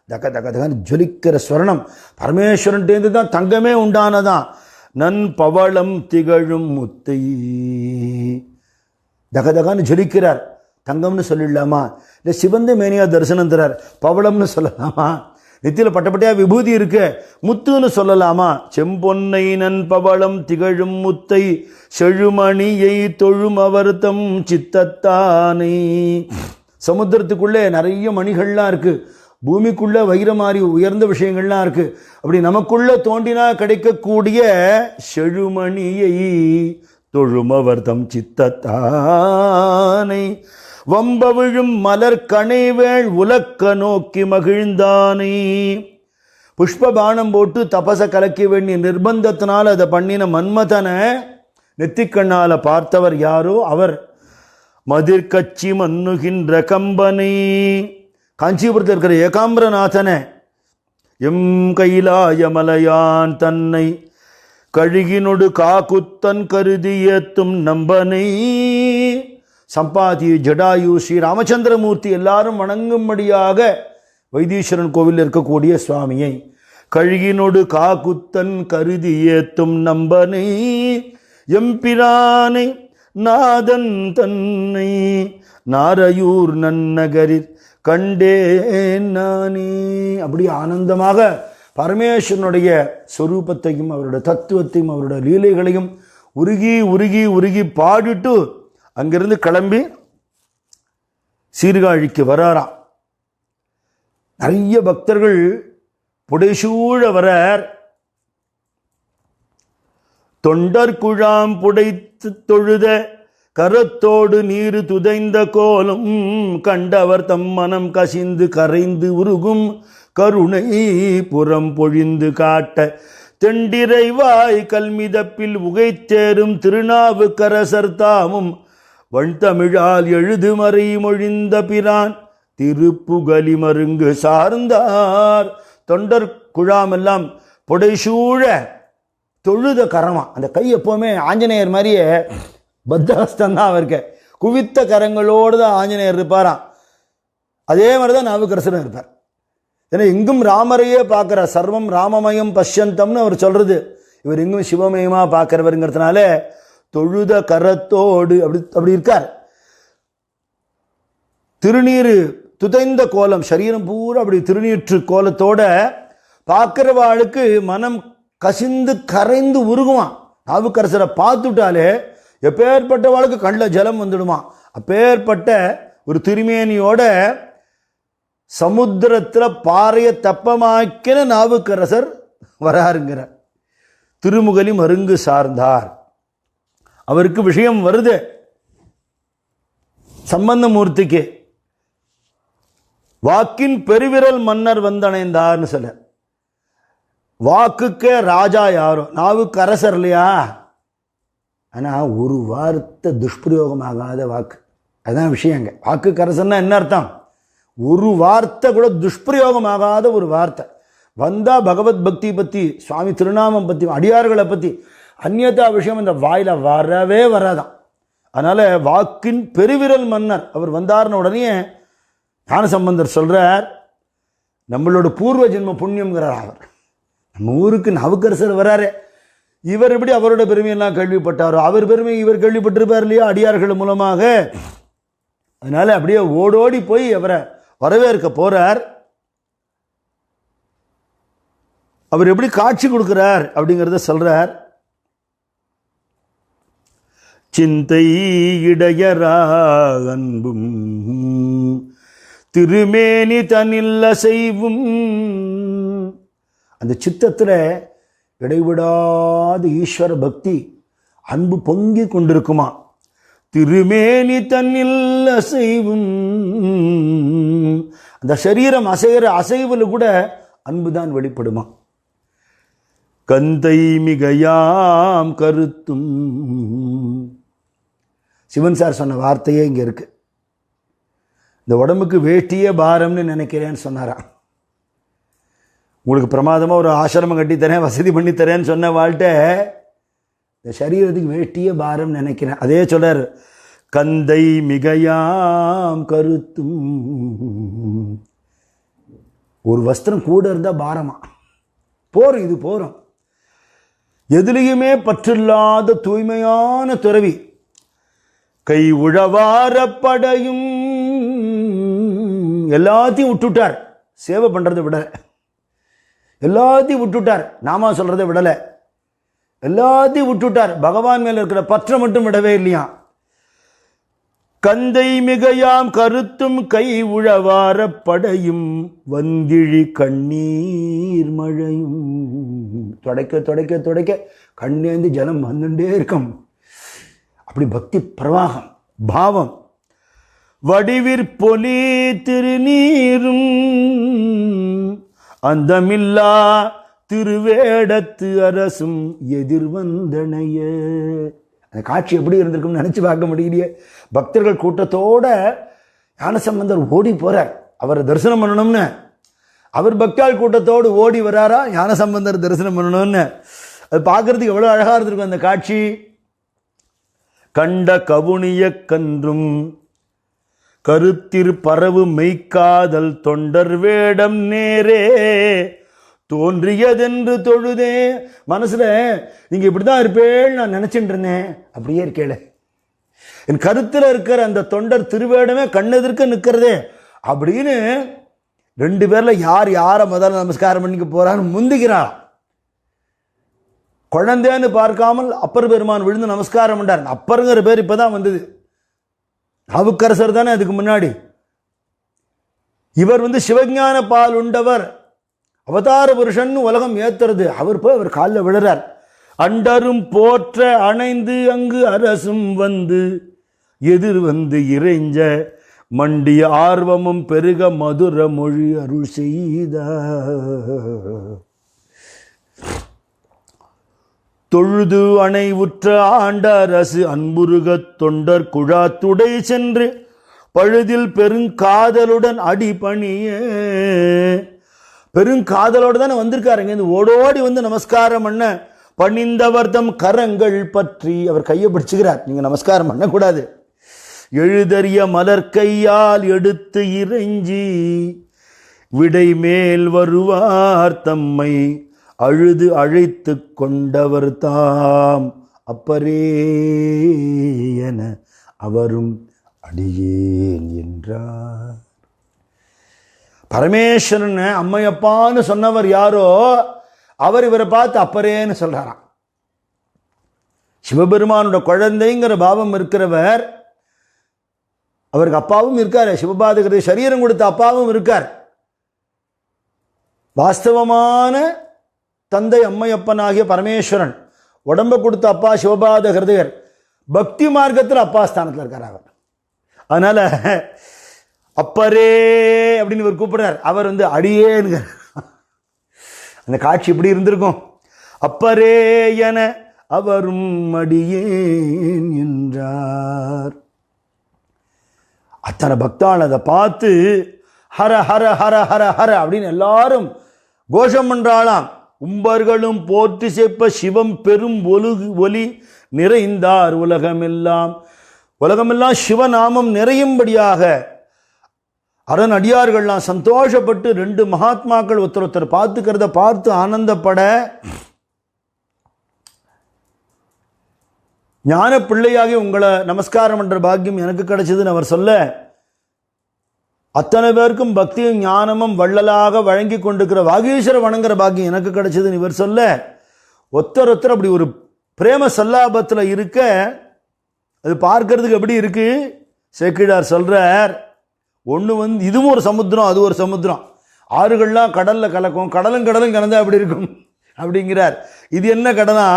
தக தக தகன்னு ஜொலிக்கிற ஸ்வர்ணம், பரமேஸ்வரன்டேந்து தான் தங்கமே உண்டானதான். நன் பவளம் திகழும் முத்தை, தக தகன்னு ஜொலிக்கிறார். தங்கம்னு சொல்லிடலாமா? இல்லை சிவந்த மேனியா தரிசனம் தரார், பவளம்னு சொல்லலாமா? நெத்தியில் பட்டப்பட்டையா விபூதி இருக்கு, முத்துன்னு சொல்லலாமா? செம்பொன்னை நன் பவளம் திகழும் முத்தை, செழுமணியை தொழும் அவர்தம் சித்தத்தானை. சமுத்திரத்துக்குள்ளே நிறைய மணிகள்லாம் இருக்கு, பூமிக்குள்ள வைரமாரி உயர்ந்த விஷயங்கள்லாம் இருக்கு. அப்படி நமக்குள்ள தோண்டினா கிடைக்கக்கூடிய செழுமணியை தொழுமவர்தம் சித்தத்தானை, வம்பவிழும் மலர் கணைவேள் உலக்க நோக்கி மகிழ்ந்தானை. புஷ்பபானம் போட்டு தபச கலக்க வேண்டிய நிர்பந்தத்தினால் அதை பண்ணின மன்மதனை நெத்திக்கண்ணால பார்த்தவர் யாரோ அவர் மதிர்கட்சி மன்னுகின்ற கம்பனை. காஞ்சிபுரத்தில் இருக்கிற ஏகாம்பரநாதனை, எம் கைலாயமலையான் தன்னை கழுகினொடு காக்குத்தன் கருதி ஏத்தும் நம்பனை. சம்பாதி, ஜடாயு, ஸ்ரீ ராமச்சந்திரமூர்த்தி எல்லாரும் வணங்கும்படியாக வைத்தீஸ்வரன் கோவில் இருக்கக்கூடிய சுவாமியை, கழுகினொடு காக்குத்தன் கருதி ஏத்தும் நம்பனை, எம்பிரானை நாதன் தன்னை நாரையூர் நன்னகரில் கண்டேன் நானே. அப்படி ஆனந்தமாக பரமேஸ்வரனுடைய சொரூபத்தையும் அவருடைய தத்துவத்தையும் அவருடைய லீலைகளையும் உருகி உருகி உருகி பாடிட்டு அங்கிருந்து கிளம்பி சீர்காழிக்கு வராராம். நிறைய பக்தர்கள் புடைசூழ வரார். தொண்டர் குழாம் புடைத்து தொழுத கரத்தோடு நீரு துதைந்த கோலம் கண்டவர் தம் மனம் கசிந்து கரைந்து உருகும் கருணை புறம் பொழிந்து காட்ட தெண்டிரைவாய் கல்மிதப்பில் உகைத்தேரும் திருநாவுக்கரசர் தாமும் வண்தமிழால் எழுதுமறை மொழிந்த பிரான் திருப்புகலி மருங்கு சார்ந்தார். தொண்டர் குழாமெல்லாம் புடைசூழ தொழுத கரமா, அந்த கை எப்போவுமே ஆஞ்சநேயர் மாதிரியே பத்தஹஸ்தான் தான் அவருக்கு, குவித்த கரங்களோடு தான் ஆஞ்சநேயர் இருப்பாராம். அதே மாதிரி தான் நாவுக்கரசரும் இருப்பார். ஏன்னா எங்கும் ராமரையே பார்க்குற, சர்வம் ராமமயம் பஷ்யந்தம்னு அவர் சொல்றது, இவர் எங்கும் சிவமயமாக பார்க்குறவருங்கிறதுனால தொழுத கரத்தோடு அப்படி இருக்கார். திருநீர் துதைந்த கோலம், சரீரம் பூரா அப்படி திருநீற்று கோலத்தோட பார்க்கிறவாளுக்கு மனம் கசிந்து கரைந்து உருகுவான். நாவுக்கரசரை பார்த்துட்டாலே எப்பேற்பட்டவாளுக்கு கண்ணில் ஜலம் வந்துடுமா. அப்பேற்பட்ட ஒரு திருமேனியோட சமுத்திரத்தில் பாறையை தப்பமாக்கின நாவுக்கரசர் வராருங்கிற. திருமுகலி மருங்கு சார்ந்தார். அவருக்கு விஷயம் வருது, சம்பந்தமூர்த்திக்கு வாக்கின் பெருவிரல் மன்னர் வந்தணைந்தார்னு சொல்ல. வாக்குக்கே ராஜா யாரோ, நாவுக்கரசர் இல்லையா? ஆனால் ஒரு வார்த்தை துஷ்பிரயோகமாகாத வாக்கு, அதுதான் விஷயங்க. வாக்குக்கரசர்னா என்ன அர்த்தம்? ஒரு வார்த்தை கூட துஷ்பிரயோகமாகாத ஒரு வார்த்தை வந்தால் பகவத் பக்தி பற்றி, சுவாமி திருநாமம் பற்றி, அடியார்களை பற்றி அந்நியதா விஷயம் இந்த வாயில் வரவே வராதான். அதனால் வாக்கின் பெருவிரல் மன்னர் அவர் வந்தார்னு உடனே ஞானசம்பந்தர் சொல்கிறார், நம்மளோட பூர்வ ஜென்ம புண்ணியம்ங்கிறார். அவர் நம்ம ஊருக்கு நாவுக்கரசர் வராரு, இவர் எப்படி அவரோட பெருமையெல்லாம் கேள்விப்பட்டாரோ, அவர் பெருமை இவர் கேள்விப்பட்டிருப்பார் இல்லையா அடியார்கள் மூலமாக. அதனால அப்படியே ஓடோடி போய் அவரை வரவேற்க போறார். அவர் எப்படி காட்சி கொடுக்கிறார் அப்படிங்கிறத சொல்றார். சிந்தை இடையரா அன்பும் திருமேனி தனில்ல செய்வும். அந்த சித்தத்தில் இடைவிடாத ஈஸ்வர பக்தி அன்பு பொங்கி கொண்டிருக்குமா. திருமேனி தன்னில் அசைவும். அந்த சரீரம் அசைகிற அசைவில் கூட அன்புதான் வெளிப்படுமா. கந்தை மிகையாம் கருத்தும். சிவன் சார் சொன்ன வார்த்தையே இங்கே இருக்கு. இந்த உடம்புக்கு வேட்டியே பாரம்னு நினைக்கிறேன்னு சொன்னாராம். உங்களுக்கு பிரமாதமாக ஒரு ஆசிரமம் கட்டித்தரேன், வசதி பண்ணித்தரேன்னு சொன்ன வாழ்க்கை இந்த சரீரத்துக்கு வேட்டியே பாரம் நினைக்கிறேன். அதே சொல்றார், கந்தை மிகையாம் கருத்தும். ஒரு வஸ்திரம் கூட இருந்தால் பாரமா போறோம். இது போறோம். எதிலையுமே பற்றில்லாத தூய்மையான துறவி கை உழவாரப்படையும். எல்லாத்தையும் விட்டுட்டார், சேவை பண்றதை விடலை. எல்லாத்தையும் விட்டுட்டார், நாம சொல்றதை விடலை. எல்லாத்தையும் விட்டுட்டார், பகவான் மேல இருக்கிற பற்றை மட்டும் விடவே இல்லையா. கந்தை மிகையாம் கருத்தும் கை உழவாரப்படையும் வந்திழி கண்ணீர் மழையும். துடைக்க துடைக்க துடைக்க கண்ணேந்து ஜலம் வந்துட்டே இருக்கும். அப்படி பக்தி பிரவாகம், பாவம். வடிவிற்பொலி திருநீரும் அந்தமில்லா திருவேடத்து அரசும் எதிர்வந்தனைய. அந்த காட்சி எப்படி இருந்திருக்கும்னு நினைச்சு பார்க்க முடியலையே. பக்தர்கள் கூட்டத்தோட ஞானசம்பந்தர் ஓடி போறார் அவரை தரிசனம் பண்ணணும்னு. அவர் பக்தாள் கூட்டத்தோடு ஓடி வராரா ஞானசம்பந்தர் தரிசனம் பண்ணணும்னு. அது பார்க்கறதுக்கு எவ்வளவு அழகா இருந்திருக்கும் அந்த காட்சி. கண்ட கவுனிய கன்றும் கருத்திற் பரவு மெய்க்காதல் தொண்டர் வேடம் நேரே தோன்றியதென்று தொழுதே. மனசுல நீங்க இப்படிதான் இருப்பேன்னு நான் நினைச்சுட்டு இருந்தேன், அப்படியே இருக்கேளே. என் கருத்துல இருக்கிற அந்த தொண்டர் திருவேடமே கண்ணெதிர்க்க நிற்கிறதே அப்படின்னு ரெண்டு பேர்ல யார் யாரை முதல்ல நமஸ்காரம் பண்ணிக்க போறான்னு முந்திக்கிறான். குழந்தைன்னு பார்க்காமல் அப்பர் பெருமான் விழுந்து நமஸ்காரம் பண்ணார். அப்பருங்கிற பேர் இப்பதான் வந்தது. நாவுக்கரசர் தானே அதுக்கு முன்னாடி. இவர் சிவஞான பால் உண்டவர், அவதார புருஷன் உலகம் ஏத்துறது. அவர் போய் அவர் காலில் விழுறார். அண்டரும் போற்ற அணைந்து அங்கு அரசும் வந்து எதிர் வந்து இறைஞ்ச மண்டிய ஆர்வமும் பெருக மதுர மொழி அருள் செய்த. தொழுது அணை உற்ற ஆண்ட அரசு அன்புருகத் தொண்டர் குழாத்துடை சென்று பழுதில் பெருங்காதலுடன் அடிபணிய. பெருங்காதலோடு தானே வந்திருக்காருங்க. இந்த ஓடோடி வந்து நமஸ்காரம் பண்ண பணிந்தவர் தம் கரங்கள் பற்றி அவர் கையை பிடிச்சுக்கிறார். நீங்க நமஸ்காரம் பண்ணக்கூடாது. எழுதறிய மலர் கையால் எடுத்து இறைஞ்சி விடை மேல் வருவார் தம்மை அழுது அழைத்து கொண்டவர் தாம் அப்பரே என அவரும் அடியேன் என்றார். பரமேஸ்வரன் அம்மையப்பான்னு சொன்னவர் யாரோ அவர் இவரை பார்த்து அப்பரேன்னு சொல்றாராம். சிவபெருமானோட குழந்தைங்கிற பாவம் இருக்கிறவர், அவருக்கு அப்பாவும் இருக்காரு. சிவபாதகரை சரீரம் கொடுத்த அப்பாவும் இருக்கார். வாஸ்தவமான தந்தை அம்மையப்பனாகிய பரமேஸ்வரன், உடம்ப கொடுத்த அப்பா சிவபாத ஹிருதயர், பக்தி மார்க்கத்தில் அப்பா ஸ்தானத்தில் இருக்கார் அவர். அதனால அப்பரே அப்படின்னு இவர் கூப்பிடுறார். அவர் அடியேன்னு. அந்த காட்சி எப்படி இருந்திருக்கும். அப்பரே என அவரும் அடியேன் என்றார். அத்தனை பக்தாள் அதை பார்த்து ஹர ஹர ஹர ஹர ஹர அப்படின்னு எல்லாரும் கோஷம் பண்றாளாம். உம்பர்களும் போற்றி செப்ப சிவம் பெரும் ஒலி நிறைந்தார் உலகமெல்லாம். உலகமெல்லாம் சிவநாமம் நிறையும்படியாக அரண் அடியார்கள்லாம் சந்தோஷப்பட்டு ரெண்டு மகாத்மாக்கள் ஒருத்தர் பார்த்துக்கிறத பார்த்து ஆனந்தப்பட ஞான பிள்ளையாகி உங்களை நமஸ்காரம் பண்ற பாக்கியம் எனக்கு கிடைச்சதுன்னு அவர் சொல்ல, அத்தனை பேருக்கும் பக்தியும் ஞானமும் வள்ளலாக வழங்கி கொண்டிருக்கிற வாகீஸ்வர வணங்குற பாக்கியம் எனக்கு கிடைச்சதுன்னு இவர் சொல்ல, ஒருத்தர் அப்படி ஒரு பிரேம சல்லாபத்தில் இருக்க அது பார்க்கறதுக்கு எப்படி இருக்கு. சேக்கிழார் சொல்றார், ஒன்று இதுவும் ஒரு சமுத்திரம், அது ஒரு சமுத்திரம். ஆறுகள்லாம் கடலில் கலக்கும், கடலும் கலந்தா அப்படி இருக்கும் அப்படிங்கிறார். இது என்ன கடனா?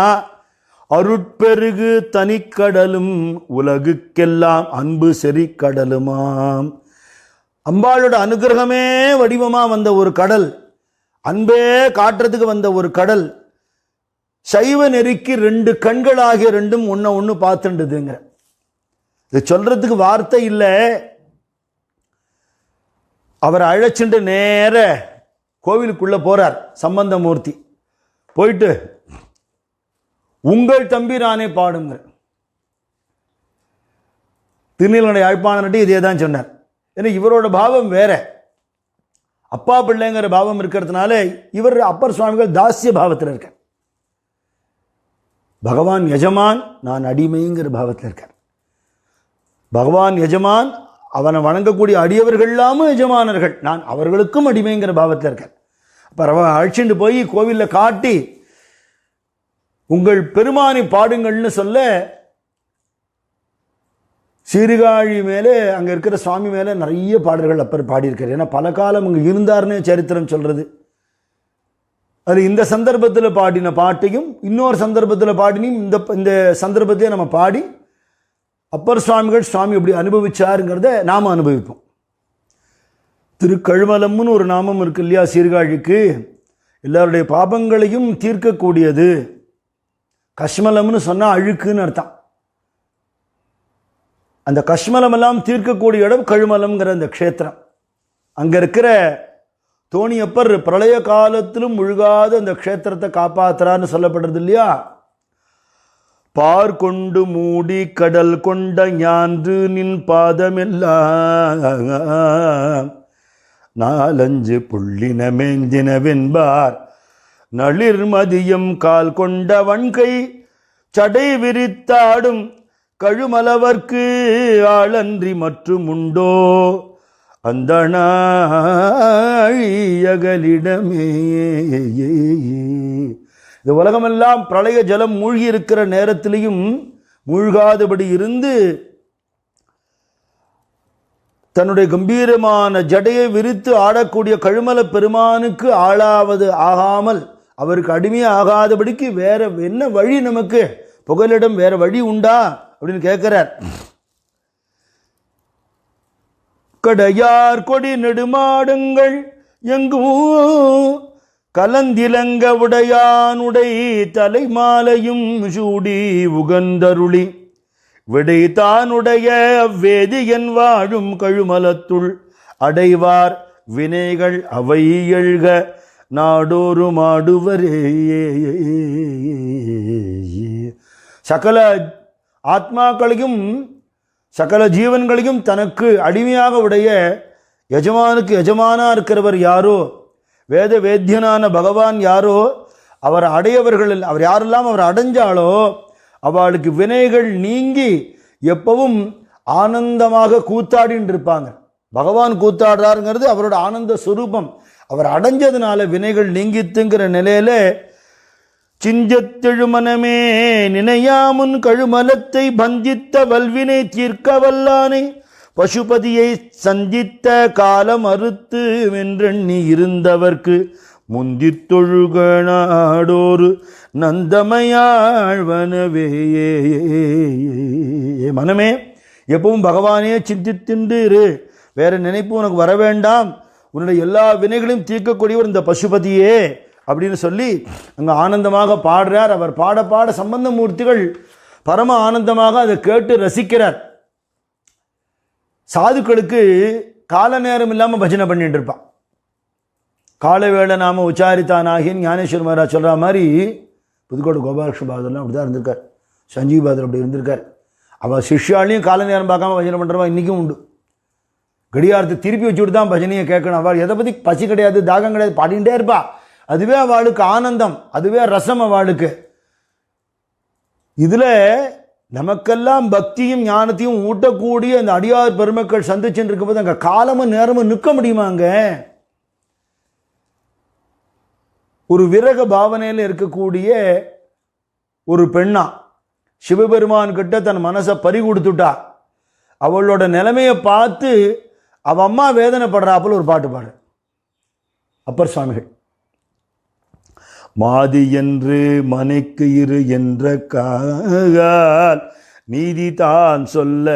அருட்பெருகு தனிக்கடலும் உலகுக்கெல்லாம் அன்பு செறி கடலுமாம். அம்பாளோட அனுகிரகமே வடிவமா வந்த ஒரு கடல், அன்பே காட்டுறதுக்கு வந்த ஒரு கடல், சைவ நெறிக்கு 2 கண்களாகிய 2ம் ஒன்று பார்த்துண்டுதுங்க. இது சொல்றதுக்கு வார்த்தை இல்லை. அவர் அழைச்சிட்டு நேர கோவிலுக்குள்ள போறார் சம்பந்தமூர்த்தி. போயிட்டு உங்கள் தம்பிரானே பாடுங்க. திருநீலகண்ட யாழ்ப்பாணர்கிட்ட இதே தான் சொன்னார். ஏன்னா இவரோட பாவம் வேற, அப்பா பிள்ளைங்கிற பாவம் இருக்கிறதுனால இவர் அப்பர் சுவாமிகள் தாசிய பாவத்தில் இருக்கார். பகவான் எஜமான், நான் அடிமைங்கிற பாவத்தில் இருக்கார். பகவான் எஜமான், அவனை வணங்கக்கூடிய அடியவர்கள் எல்லாமும் எஜமானர்கள், நான் அவர்களுக்கும் அடிமைங்கிற பாவத்தில் இருக்கேன். அப்போ அழைச்சிட்டு போய் கோவிலில் காட்டி உங்கள் பெருமானை பாடுங்கள்னு சொல்ல, சீர்காழி மேலே அங்கே இருக்கிற சுவாமி மேலே நிறைய பாடல்கள் அப்பர் பாடியிருக்கார். ஏன்னா பல காலம் அங்கே இருந்தார்னு சரித்திரம் சொல்கிறது. அது இந்த சந்தர்ப்பத்தில் பாடின பாட்டையும் இன்னொரு சந்தர்ப்பத்தில் பாடினையும் இந்த சந்தர்ப்பத்தையும் நம்ம பாடி அப்பர் சுவாமிகள் சுவாமி எப்படி அனுபவிச்சாருங்கிறத நாம் அனுபவிப்போம். திருக்கழுமலம்னு ஒரு நாமம் இருக்கு இல்லையா சீர்காழிக்கு, எல்லாருடைய பாபங்களையும் தீர்க்கக்கூடியது. கஷ்மலம்னு சொன்னால் அழுக்குன்னு அர்த்தம். அந்த கஷ்மலமெல்லாம் தீர்க்கக்கூடிய இடம் கழுமலம்ங்கிற அந்த க்ஷேத்திரம். அங்கே இருக்கிற தோணியப்பர் பிரளய காலத்திலும் முழுகாத அந்த க்ஷேத்திரத்தை காப்பாற்றுறான்னு சொல்லப்படுறது இல்லையா. பார் கொண்டு மூடி கடல் கொண்ட ஞான்று நின் பாதமெல்லாம் 4-5 புள்ளின மேஞ்சினவென்பார் நளிர் மதியம் கால் கொண்ட வன்கை சடை விரித்தாடும் கழுமலவர்க்கு ஆளன்றி மற்றும் உண்டோ அந்த நாழியகலிடமே. இந்த உலகமெல்லாம் பிரளய ஜலம் மூழ்கி இருக்கிற நேரத்திலையும் மூழ்காதபடி இருந்து தன்னுடைய கம்பீரமான ஜடையை விரித்து ஆடக்கூடிய கழுமல பெருமானுக்கு ஆகாமல், அவருக்கு அடிமையாக ஆகாதபடிக்கு வேற என்ன வழி நமக்கு? புகலிடம் வேற வழி உண்டா அப்படின்னு கேட்கிறார். கடையார் கொடி நெடுமாடுங்கள் எங்கும் கலந்திலங்க உடையானுடை தலைமாலையும் சூடி உகந்தருளி விடை தானுடைய அவ்வேதியன் வாழும் கழுமலத்துள் அடைவார் வினைகள் அவை எழுக நாடோறு மாடுவரே. சகல ஆத்மாக்களையும் சகல ஜீவன்களையும் தனக்கு அடிமையாக உடைய எஜமானுக்கு எஜமானா இருக்கிறவர் யாரோ, வேத வேத்தியனான பகவான் யாரோ, அவர் அடையவர்கள், அவர் யாரெல்லாம் அவர் அடைஞ்சாலோ அவளுக்கு வினைகள் நீங்கி எப்பவும் ஆனந்தமாக கூத்தாடின்னு இருப்பாங்க. பகவான் கூத்தாடுறாருங்கிறது அவரோட ஆனந்த சுரூபம். அவர் அடைஞ்சதுனால வினைகள் நீங்கித்துங்கிற நிலையில சிஞ்சத்தெழுமனமே நினையாமுன் கழுமலத்தை பந்தித்த வல்வினை தீர்க்க வல்லானை பசுபதியை சந்தித்த காலம் அறுத்து வென்றெண்ணி இருந்தவர்க்கு முந்தித் தொழுக நாடோரு நந்தமையாழ்வனவே. மனமே எப்பவும் பகவானே சிந்தித்தின்று இரு, வேற நினைப்பு உனக்கு வர வேண்டாம், உன்னுடைய எல்லா வினைகளையும் தீர்க்கக்கூடியவர் இந்த பசுபதியே அப்படின்னு சொல்லி அங்கே ஆனந்தமாக பாடுறார். அவர் பாட பாட சம்பந்தமூர்த்திகள் பரம ஆனந்தமாக அதை கேட்டு ரசிக்கிறார். சாதுக்களுக்கு கால நேரம் இல்லாமல் பஜனை பண்ணிட்டு இருப்பான். காலவேளை நாம உச்சாரித்தானாகின்னு ஞானேஸ்வர் மகாராஜ் சொல்கிற மாதிரி புதுக்கோட்டை கோபாலகிருஷ்ண பாதர்லாம் அப்படி தான் இருந்திருக்கார், சஞ்சீவ் பாதர் அப்படி இருந்திருக்கார். அவள் சிஷ்யாலையும் கால நேரம் பார்க்காம பஜனை பண்ணுறவா இன்றைக்கும் உண்டு. கடியாரத்தை திருப்பி வச்சுட்டு தான் பஜனையை கேட்கணும். அவள் எதை பற்றி பசி கிடையாது, தாகம் கிடையாது, பாடிகிட்டே இருப்பா. அதுவே அவளுக்கு ஆனந்தம், அதுவே ரசம் அவளுக்கு. இதில் நமக்கெல்லாம் பக்தியும் ஞானத்தையும் ஊட்டக்கூடிய இந்த அடியார் பெருமக்கள் சந்திச்சுட்டு இருக்கும்போது அங்கே காலமும் நேரமும் நிற்க முடியுமாங்க? ஒரு விரக பாவனையில் இருக்கக்கூடிய ஒரு பெண்ணா சிவபெருமான் கிட்ட தன் மனசை பறி கொடுத்துட்டா. அவளோட நிலைமையை பார்த்து அவள் அம்மா வேதனைப்படுறாப்புல ஒரு பாட்டு பாடு அப்பர் சுவாமிகள். மாதி என்று மனைக்கு இரு என்ற கால் நீதி தான் சொல்ல,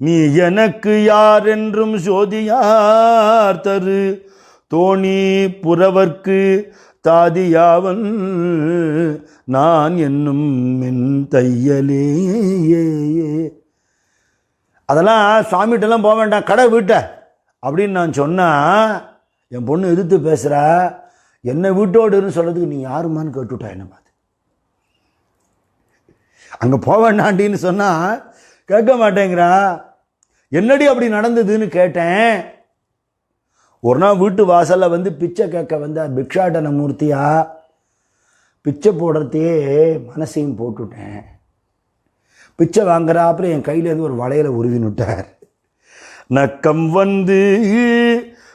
நீ எனக்கு யார் என்றும் சோதியார் தரு தோணி புறவர்க்கு தாதியாவன் நான் என்னும் என் தையலே. அதெல்லாம் சாமிகிட்டெல்லாம் போக வேண்டாம், கடை வீட்ட அப்படின்னு நான் சொன்னால் என் பொண்ணு எதிர்த்து பேசுகிறா. என்ன வீட்டோடுன்னு சொல்கிறதுக்கு நீ யாருமான்னு கேட்டுவிட்டா என்ன பார்த்து. அங்கே போக வேண்டாண்டின்னு சொன்னால் கேட்க மாட்டேங்கிறா. என்னடி அப்படி நடந்ததுன்னு கேட்டேன். ஒரு நாள் வீட்டு வாசலில் வந்து பிச்சை கேட்க வந்தார் பிக்ஷாடன மூர்த்தியா. பிச்சை போடுறதையே மனசையும் போட்டுவிட்டேன். பிச்சை வாங்குறா. அப்புறம் என் கையிலேருந்து ஒரு வளையலை உருவினுட்டார். நக்கம் வந்து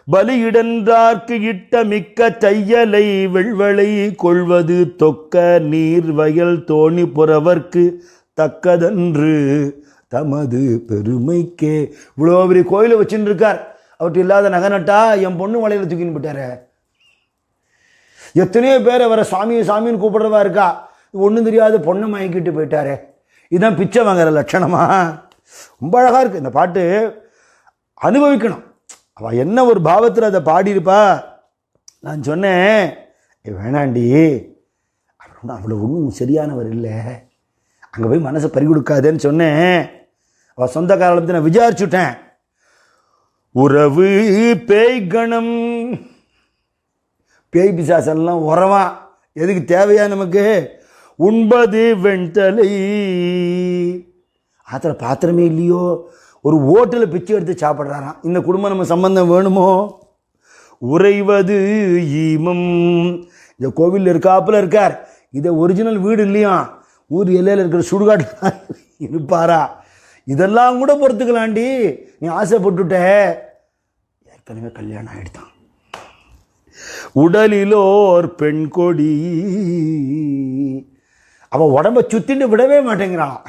பலியிடன்றார்க்கு இட்ட மிக்க தையலை வெள்வளை கொள்வது தொக்க நீர் வயல் தோணி புறவர்க்கு தக்கதன்று தமது பெருமைக்கே. இவ்வளோ பெரிய கோயிலை வச்சுன்னு இருக்கார், அவர்கிட்ட இல்லாத நகை நட்டா என் பொண்ணு வளையல தூக்கின்னு போயிட்டார. எத்தனையோ பேர் அவரை சாமியை சாமின்னு கூப்பிடுறவா இருக்கா, ஒன்றும் தெரியாத பொண்ணை மயக்கிட்டு போயிட்டாரே. இதுதான் பிச்சை வாங்குற லட்சணமா? ரொம்ப அழகாக இருக்குது இந்த பாட்டு. அனுபவிக்கணும். அவள் என்ன ஒரு பாவத்தில் அதை பாடியிருப்பா. நான் சொன்னேன், வேணாண்டி, அவர் அவ்வளோ ஒன்றும் சரியானவர் இல்லை, அங்கே போய் மனசை பறி கொடுக்காதேன்னு சொன்னேன். அவள் சொந்த காலத்தை நான் விசாரிச்சுட்டேன். உறவு பேய் கணம், பேய் பிசாசெல்லாம் உறவா எதுக்கு தேவையா நமக்கு? உண்பது வெண்தலை, ஆத்திர பாத்திரமே இல்லையோ, ஒரு ஓட்டில் பிச்சை எடுத்து சாப்பிட்றாராம். இந்த குடும்பம் நம்ம சம்பந்தம் வேணுமோ? உறைவது ஈமம், இந்த கோவிலில் இருக்காப்புல இருக்கார், இதை ஒரிஜினல் வீடு இல்லையா, ஊர் எல்லையில் இருக்கிற சுடுகாட்டில் இருப்பாரா? இதெல்லாம் கூட பொறுத்துக்கலாண்டி, நீ ஆசைப்பட்டுட்ட. ஏற்கனவே கல்யாணம் ஆகிடுதான். உடலிலோர் பெண் கொடி, அவன் உடம்ப சுத்தின்னு விடவே மாட்டேங்கிறான்.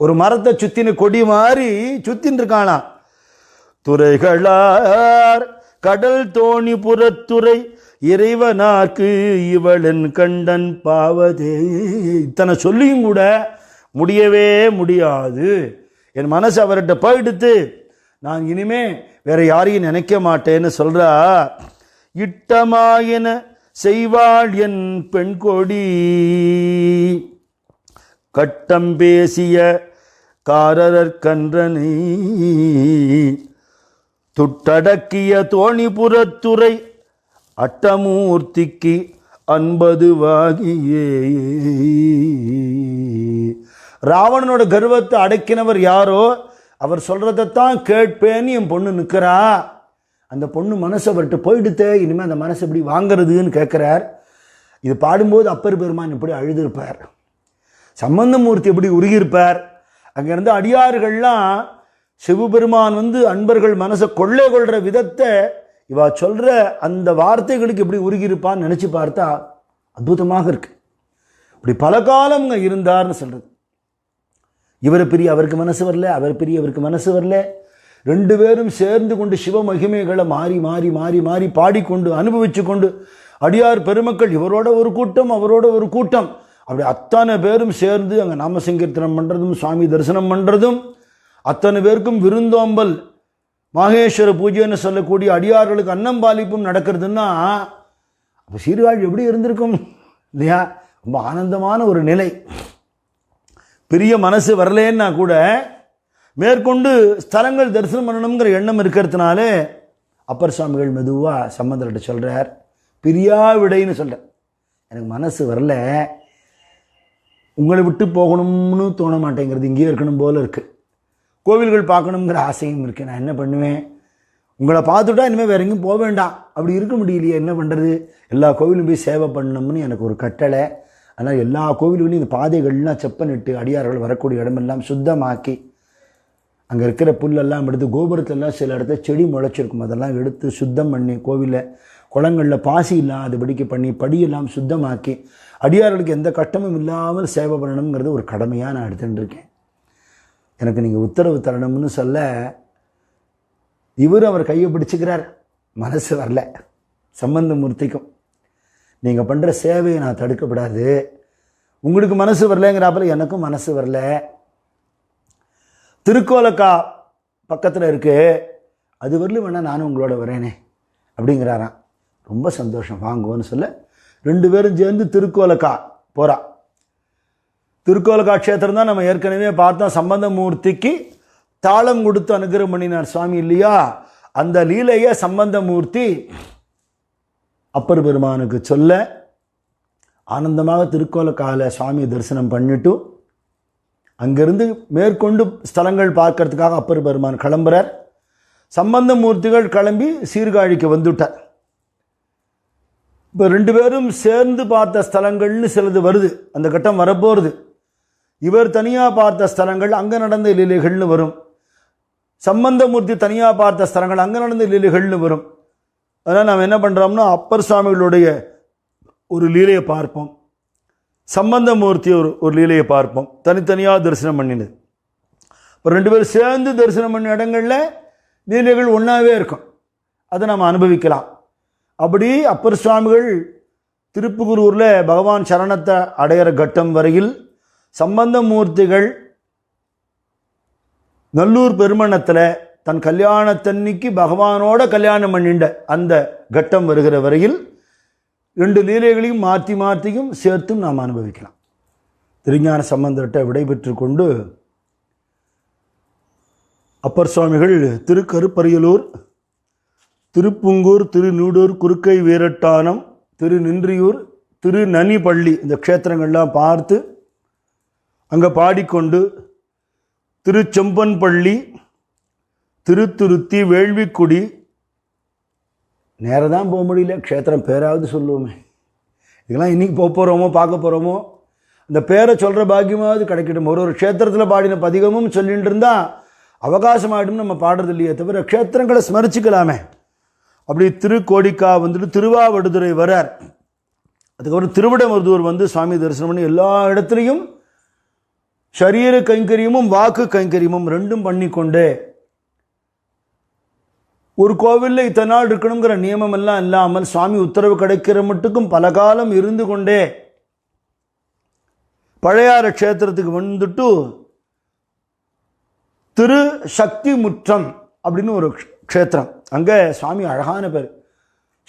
ஒரு மரத்தை சுத்தின கொடி மாதிரி சுத்தின்னு இருக்கானா. துறைகளார் கடல் தோணி புறத்துறை இறைவனாக்கு இவளன் கண்டன் பாவதே. இத்தனை சொல்லியும் கூட முடியவே முடியாது. என் மனசு அவர்கிட்ட போயிடுத்து, நான் இனிமே வேற யாரையும் நினைக்க மாட்டேன்னு சொல்றா. இட்டமாயன செய்வாள் என் பெண் கொடி, கட்டம் பேசிய காரர்கன்றனை துட்டடக்கிய தோணிபுரத்துறை அட்டமூர்த்திக்கு அன்பதுவாகியே. ராவணனோட கர்வத்தை அடக்கினவர் யாரோ அவர் சொல்றதைத்தான் கேட்பேன்னு என் பொண்ணு நிற்கிறா. அந்த பொண்ணு மனசை அவர்கிட்ட போயிடுத்தே, இனிமேல் அந்த மனசு எப்படி வாங்கிறதுன்னு கேட்குறார். இது பாடும்போது அப்பர் பெருமான் எப்படி அழுதுருப்பார், சம்பந்தமூர்த்தி எப்படி உருகியிருப்பார். அங்கேருந்து அடியார்கள்லாம் சிவபெருமான் வந்து அன்பர்கள் மனசை கொள்ளை கொள்கிற விதத்தை இவா சொல்கிற அந்த வார்த்தைகளுக்கு எப்படி உருகியிருப்பான்னு நினச்சி பார்த்தா அற்புதமாக இருக்கு. இப்படி பல காலம் இங்கே இருந்தார்னு சொல்கிறது. இவரை பிரிய அவருக்கு மனசு வரல, அவர் பிரிய அவருக்கு மனசு வரல. ரெண்டு பேரும் சேர்ந்து கொண்டு சிவ மகிமைகளை மாறி மாறி மாறி மாறி பாடிக்கொண்டு அனுபவிச்சு கொண்டு அடியார் பெருமக்கள் இவரோட ஒரு கூட்டம் அவரோட ஒரு கூட்டம், அப்படி அத்தனை பேரும் சேர்ந்து அங்கே நாம சங்கீர்த்தனம் பண்ணுறதும் சுவாமி தரிசனம் பண்ணுறதும் அத்தனை பேருக்கும் விருந்தோம்பல் மாகேஸ்வர பூஜைன்னு சொல்லக்கூடிய அடியார்களுக்கு அன்னம் பாலிப்பும் நடக்கிறதுன்னா அப்போ சீர்காழி எப்படி இருந்திருக்கும் இல்லையா? ரொம்ப ஆனந்தமான ஒரு நிலை. பெரிய மனசு வரலேன்னா கூட மேற்கொண்டு ஸ்தலங்கள் தரிசனம் பண்ணணுங்கிற எண்ணம் இருக்கிறதுனாலே அப்பர் சுவாமிகள் மெதுவாக சம்பந்தர்கிட்ட சொல்கிறார், பிரியா விடைன்னு சொல்கிறார். எனக்கு மனசு வரல, உங்களை விட்டு போகணும்னு தோண மாட்டேங்கிறது, இங்கேயே இருக்கணும் போல் இருக்குது, கோவில்கள் பார்க்கணுங்கிற ஆசையும் இருக்குது. நான் என்ன பண்ணுவேன், உங்களை பார்த்துட்டா இனிமேல் வேற எங்கேயும் போக வேண்டாம், அப்படி இருக்க முடியலையே, என்ன பண்ணுறது, எல்லா கோவிலும் போய் சேவை பண்ணணும்னு எனக்கு ஒரு கட்டளை. ஆனால் எல்லா கோவில்களையும் இந்த பாதைகள்லாம் செப்பனிட்டு அடியார்கள் வரக்கூடிய இடமெல்லாம் சுத்தமாக்கி அங்கே இருக்கிற புல்லெல்லாம் எடுத்து கோபுரத்தெல்லாம் சில இடத்துல செடி முளைச்சிருக்கும் அதெல்லாம் எடுத்து சுத்தம் பண்ணி கோவிலில் குளங்களில் பாசி இல்லாதபடிக்கு பண்ணி படியெல்லாம் சுத்தமாக்கி அடியார்களுக்கு எந்த கஷ்டமும் இல்லாமல் சேவை பண்ணணுங்கிறது ஒரு கடமையாக நான் எடுத்துகிட்டு இருக்கேன். எனக்கு நீங்கள் உத்தரவு தரணும்னு சொல்ல இவர் அவர் கையை பிடிச்சிக்கிறார். மனசு வரல சம்பந்தமூர்த்திக்கும். நீங்கள் பண்ணுற சேவையை நான் தடுக்கப்படாது, உங்களுக்கு மனசு வரலங்கிறாப்புல எனக்கும் மனசு வரல. திருக்கோலக்கா பக்கத்தில் இருக்கு, அது வரலும் வேணா நானும் உங்களோட வரேனே அப்படிங்கிறாராம். ரொம்ப சந்தோஷம், வாங்குவோன்னு சொல்ல 2 பேரும் சேர்ந்து திருக்கோலக்கா போகிறா. திருக்கோலக்கா க்ஷேத்திரம் தான் நம்ம ஏற்கனவே பார்த்தோம். சம்பந்தமூர்த்திக்கு தாளம் கொடுத்து அனுகிரகம் பண்ணினார் சுவாமி இல்லையா? அந்த லீலையை சம்பந்தமூர்த்தி அப்பர் பெருமானுக்கு சொல்ல ஆனந்தமாக திருக்கோலக்கால சுவாமியை தரிசனம் பண்ணிட்டு அங்கிருந்து மேற்கொண்டு ஸ்தலங்கள் பார்க்கறதுக்காக அப்பர் பெருமான் கிளம்புறார். சம்பந்தமூர்த்திகள் கிளம்பி சீர்காழிக்கு வந்துட்டார். இப்போ 2 பேரும் சேர்ந்து பார்த்த ஸ்தலங்கள்னு சிலது வருது, அந்த கட்டம் வரப்போகிறது. இவர் தனியாக பார்த்த ஸ்தலங்கள் அங்கே நடந்த லீலைகள்னு வரும், சம்பந்தமூர்த்தி தனியாக பார்த்த ஸ்தலங்கள் அங்கே நடந்த லீலைகள்னு வரும். அதனால் நாம் என்ன பண்ணுறோம்னா அப்பர் சுவாமிகளுடைய ஒரு லீலையை பார்ப்போம், சம்பந்தமூர்த்தி ஒரு லீலையை பார்ப்போம், தனித்தனியாக தரிசனம் பண்ணினது. இப்போ 2 பேரும் சேர்ந்து தரிசனம் பண்ண இடங்களில் லீலைகள் ஒன்றாவே இருக்கும், அதை நாம் அனுபவிக்கலாம். அப்படி அப்பர் சுவாமிகள் திருப்புகுரூரில் பகவான் சரணத்தை அடையிற கட்டம் வரையில், சம்பந்தமூர்த்திகள் நல்லூர் பெருமணத்தில் தன் கல்யாணத்தன்னைக்கு பகவானோட கல்யாணம் பண்ணிண்ட அந்த கட்டம் வருகிற வரையில் 2 லீலைகளையும் மாற்றியும் சேர்த்தும் நாம் அனுபவிக்கலாம். திருஞான சம்பந்தர்கிட்ட விடைபெற்று கொண்டு அப்பர் சுவாமிகள் திருக்கருப்பரியலூர், திருப்புங்கூர், திருநூடூர், குறுக்கை வீரட்டானம், திருநின்றியூர், திருநனிப்பள்ளி இந்த க்ஷேத்திரங்கள்லாம் பார்த்து அங்கே பாடிக்கொண்டு திருச்செம்பன்பள்ளி, திருத்துருத்தி, வேள்விக்குடி, நேரம் தான் போக முடியல, க்ஷேத்திரம் பேராவது சொல்லுவோமே. இதெல்லாம் இன்றைக்கி போகிறோமோ பார்க்க போகிறோமோ, அந்த பேரை சொல்கிற பாக்கியமாவது கிடைக்கட்டும். ஒரு க்ஷேத்திரத்தில் பாடின பதிகமும் சொல்லிட்டு இருந்தால் அவகாசமாயிடும், நம்ம பாடுறது இல்லையே தவிர க்ஷேத்திரங்களை ஸ்மரிச்சுக்கலாமே. அப்படி திருக்கோடிக்கா வந்துட்டு திருவாவடுதுறை வரார். அதுக்கப்புறம் திருவிடமருதூர் வந்து சுவாமி தரிசனம் பண்ணி எல்லா இடத்துலையும் சரீர கைங்கரியமும் வாக்கு கைங்கரியமும் 2ம் பண்ணிக்கொண்டு ஒரு கோவிலில் இத்தனை நாள் இருக்கணுங்கிற நியமம் எல்லாம் இல்லாமல் சுவாமி உத்தரவு கிடைக்கிற மட்டுக்கும் பல காலம் இருந்து கொண்டே பழையாற க்ஷேத்திரத்துக்கு வந்துட்டு திரு சக்தி முற்றம் அப்படின்னு ஒரு க்ஷேத்திரம், அங்கே சுவாமி அழகான பேர்,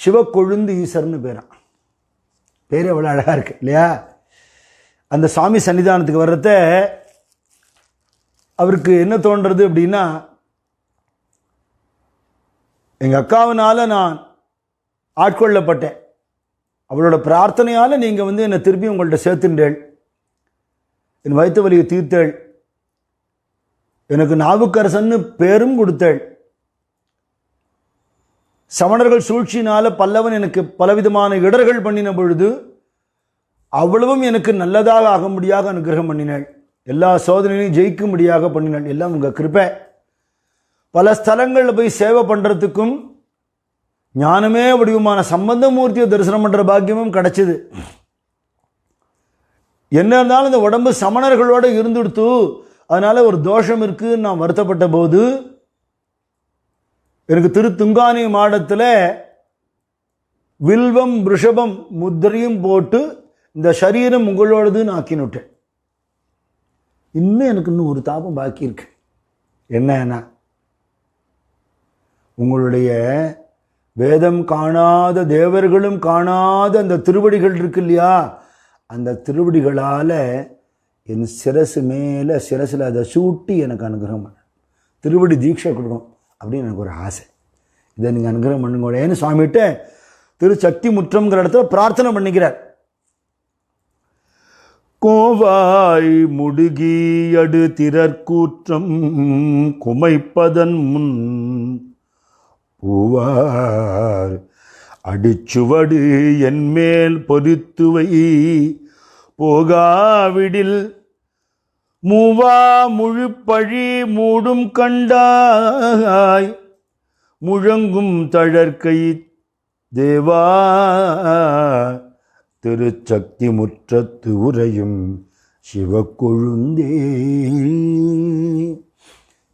சிவக்கொழுந்து ஈஸ்வரன்னு பேரான். பேர் எவ்வளோ அழகாக இருக்கு இல்லையா? அந்த சுவாமி சன்னிதானத்துக்கு வர்றத அவருக்கு என்ன தோன்றது அப்படின்னா, எங்கள் அக்காவினால் நான் ஆட்கொள்ளப்பட்டேன், அவளோட பிரார்த்தனையால் நீங்கள் வந்து என்னை திருப்பி உங்கள்கிட்ட சேர்த்துண்டேள், என் வயிற்று வலியை தீர்த்தேள், எனக்கு நாவுக்கரசன்னு பேரும் கொடுத்தேள், சமணர்கள் சூழ்ச்சியினால பல்லவன் எனக்கு பலவிதமான இடர்கள் பண்ணின பொழுது அவ்வளவும் எனக்கு நல்லதாக ஆகும்படியாக அனுகிரகம் பண்ணினாள், எல்லா சோதனையும் ஜெயிக்கும்படியாக பண்ணினாள், எல்லாம் உங்கள் கிருபை. பல ஸ்தலங்களில் போய் சேவை பண்ணுறதுக்கும் ஞானமே வடிவமான சம்பந்தமூர்த்தியை தரிசனம் பண்ணுற பாக்கியமும் கிடைச்சிது. என்ன இருந்தாலும் இந்த உடம்பு சமணர்களோடு இருந்துடுத்து, அதனால் ஒரு தோஷம் இருக்குன்னு நான் வருத்தப்பட்ட போது எனக்கு திருத்துங்கானி மாடத்தில் வில்வம் ரிஷபம் முத்திரையும் போட்டு இந்த சரீரம் உங்களோடதுன்னு ஆக்கினுட்டேன். எனக்கு இன்னும் ஒரு தாபம் பாக்கி இருக்கு. என்னன்னா, உங்களுடைய வேதம் காணாத தேவர்களும் காணாத அந்த திருவடிகள் இருக்கு இல்லையா, அந்த திருவடிகளால் என் சிரசு மேலே சிரசில் அதை சூட்டி எனக்கு அனுகிரகம் பண்ண, திருவடி தீட்சை கொடுக்கணும் அப்படின்னு எனக்கு ஒரு ஆசை. இதை நீங்கள் அனுகிரகம் பண்ணுங்கன்னு சுவாமிகிட்ட திருச்சக்தி முற்றம்ங்கிற இடத்துல பிரார்த்தனை பண்ணிக்கிறார். கோவாய் முடுகியடு திரற்கூற்றம் குமைப்பதன் முன் பூவார் அடிச்சுவடு என்மேல் பொறித்துவை போகாவிடில் மூவா முழுப்பழி மூடும் கண்டாய் முழங்கும் தழற்கை தேவா திருச்சக்தி முற்றத்து உரையும் சிவக்கொழுந்தே.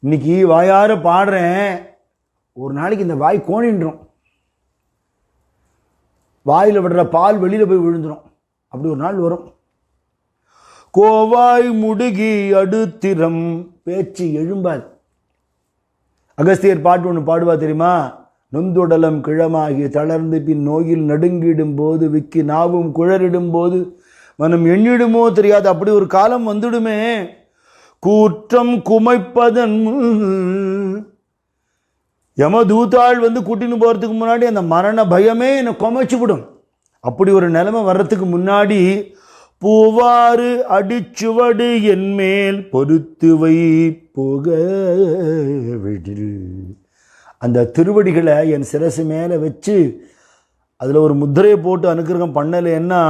இன்னைக்கு வாயார பாடுறேன், ஒரு நாளைக்கு இந்த வாய் கோணின்றோம், வாயில் விடுற பால் வெளியில் போய் விழுந்துடும். அப்படி ஒரு நாள் வரும். கோவாய் முடுகி அடுத்திரம், பேச்சு எழும்பாது. அகஸ்தியர் பாட்டு ஒன்று பாடுவா தெரியுமா? நொந்துடலம் கிழமாகி தளர்ந்து பின் நோயில் நடுங்கிடும் போது விக்கி நாவும் குழறிடும் போது மனம் எண்ணிடுமோ தெரியாது. அப்படி ஒரு காலம் வந்துடுமே. கூற்றம் குமைப்பதன் யமதூதாள் வந்து கூட்டின்னு போகிறதுக்கு முன்னாடி அந்த மரண பயமே என்னை குமைச்சு விடும். அப்படி ஒரு நிலைமை வர்றதுக்கு முன்னாடி பூவாறு அடிச்சுவடு என்மேல் பொறுத்துவை புக விடில், அந்த திருவடிகளை என் சிரசு மேலே வச்சு அதில் ஒரு முத்திரையை போட்டு அனுக்கிரகம் பண்ணலைன்னா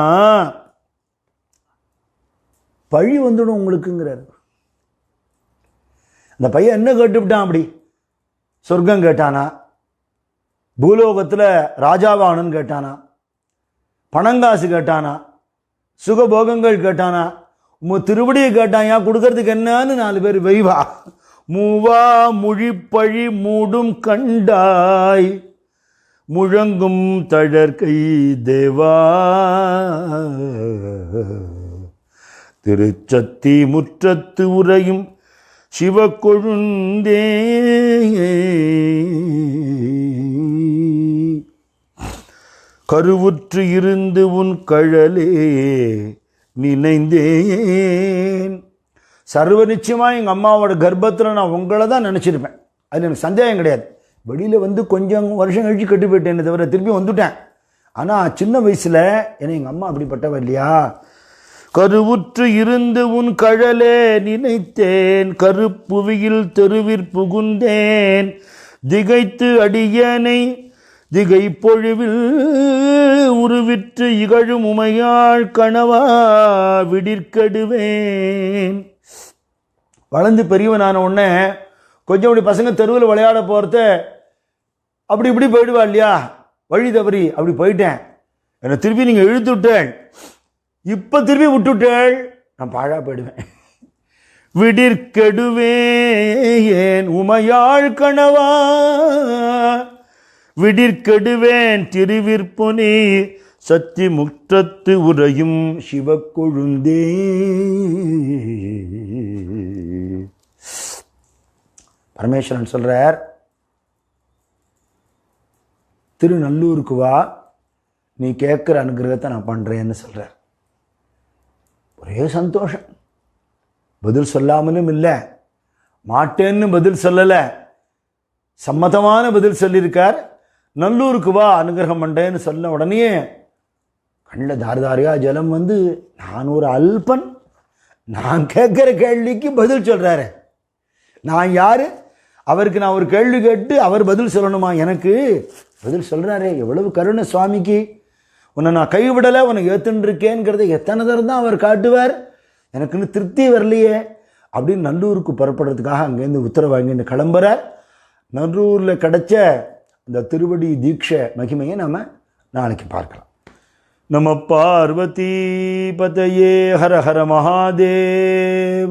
பழி வந்துடும் உங்களுக்குங்கிறார். அந்த பையன் என்ன கேட்டுவிட்டான்? அப்படி சொர்க்கம் கேட்டானா, பூலோகத்தில் ராஜாவானன்னு கேட்டானா, பணங்காசு கேட்டானா, சுகபோகங்கள் கேட்டானா, திருவடியை கேட்டான். ஏன் கொடுக்கறதுக்கு என்னன்னு 4 பேர் வெய்வா. மூவா முழிப்பழி மூடும் கண்டாய் முழங்கும் தழற்கை தேவா, திருச்சத்தி முற்றத்து உரையும் சிவக்கொழுந்தே, கருவுற்று இருந்து உன் கழலே நினைந்தேன். சர்வ நிச்சயமாக எங்கள் அம்மாவோட கர்ப்பத்தில் நான் உங்களை தான் நினச்சிருப்பேன், அது எனக்கு சந்தேகம் கிடையாது. வெளியில் வந்து கொஞ்சம் வருஷம் கழிச்சு கட்டி போயிட்டேன்னு தவிர திருப்பி வந்துட்டேன். ஆனால் சின்ன வயசில் என்னை எங்கள் அம்மா அப்படிப்பட்டவ இல்லையா? கருவுற்று இருந்து உன் கழலே நினைத்தேன், கருப்புவியில் தெருவிற் புகுந்தேன், திகைத்து அடியனை திகை பொழிவில் உருவிற்று இகழும் உமையாள் கணவா விடிற்கடுவேன். வளர்ந்து பெரியவனான உடனே கொஞ்சம் அப்படி பசங்க தெருவில் விளையாட போகிறத அப்படி இப்படி போயிடுவா இல்லையா? வழி தவறி அப்படி போயிட்டேன், என்னை திருப்பி நீங்கள் இழுத்துவிட்டேன், இப்போ திருப்பி விட்டுவிட்டேள், நான் பாழா போயிடுவேன். விடிற்கெடுவேன் உமையாள் கணவா விடிற்கெடுவேன் திருவிற்பொனி சத்தி முற்றத்து உரையும் சிவக்கொழுந்தே. பரமேஸ்வரன் சொல்றார், திருநல்லூருக்கு வா, நீ கேட்குற அனுகிரகத்தை நான் பண்ணுறேன்னு சொல்கிறார். ஒரே சந்தோஷம். பதில் சொல்லாமலும் இல்லை, மாட்டேன்னு பதில் சொல்லலை, சம்மதமான பதில் சொல்லியிருக்கார். நல்லூருக்கு வா அனுகிரகம் பண்ணுறேன்னு சொன்ன உடனே கண்ணில் தாரியா ஜலம் வந்து, நான் ஒரு அல்பன், நான் கேட்குற கேள்விக்கு பதில் சொல்கிறாரு. நான் யார்? அவருக்கு நான் ஒரு கேள்வி கேட்டு அவர் பதில் சொல்லணுமா? எனக்கு பதில் சொல்கிறாரே, எவ்வளவு கருணை சுவாமிக்கு. உன்னை நான் கைவிடலை, உன்னை ஏற்றுன்றிருக்கேங்கிறத எத்தனை தரம் தான் அவர் காட்டுவார். எனக்குன்னு திருப்தி வரலையே அப்படின்னு நல்லூருக்கு புறப்படுறதுக்காக அங்கேருந்து உத்தரவு வாங்கிட்டு கிளம்புறார். நல்லூரில் கிடைச்ச இந்த திருவடி தீட்சை மகிமையை நம்ம நாளைக்கு பார்க்கலாம். நம பார்வதி பதயே ஹர ஹர மகாதேவ.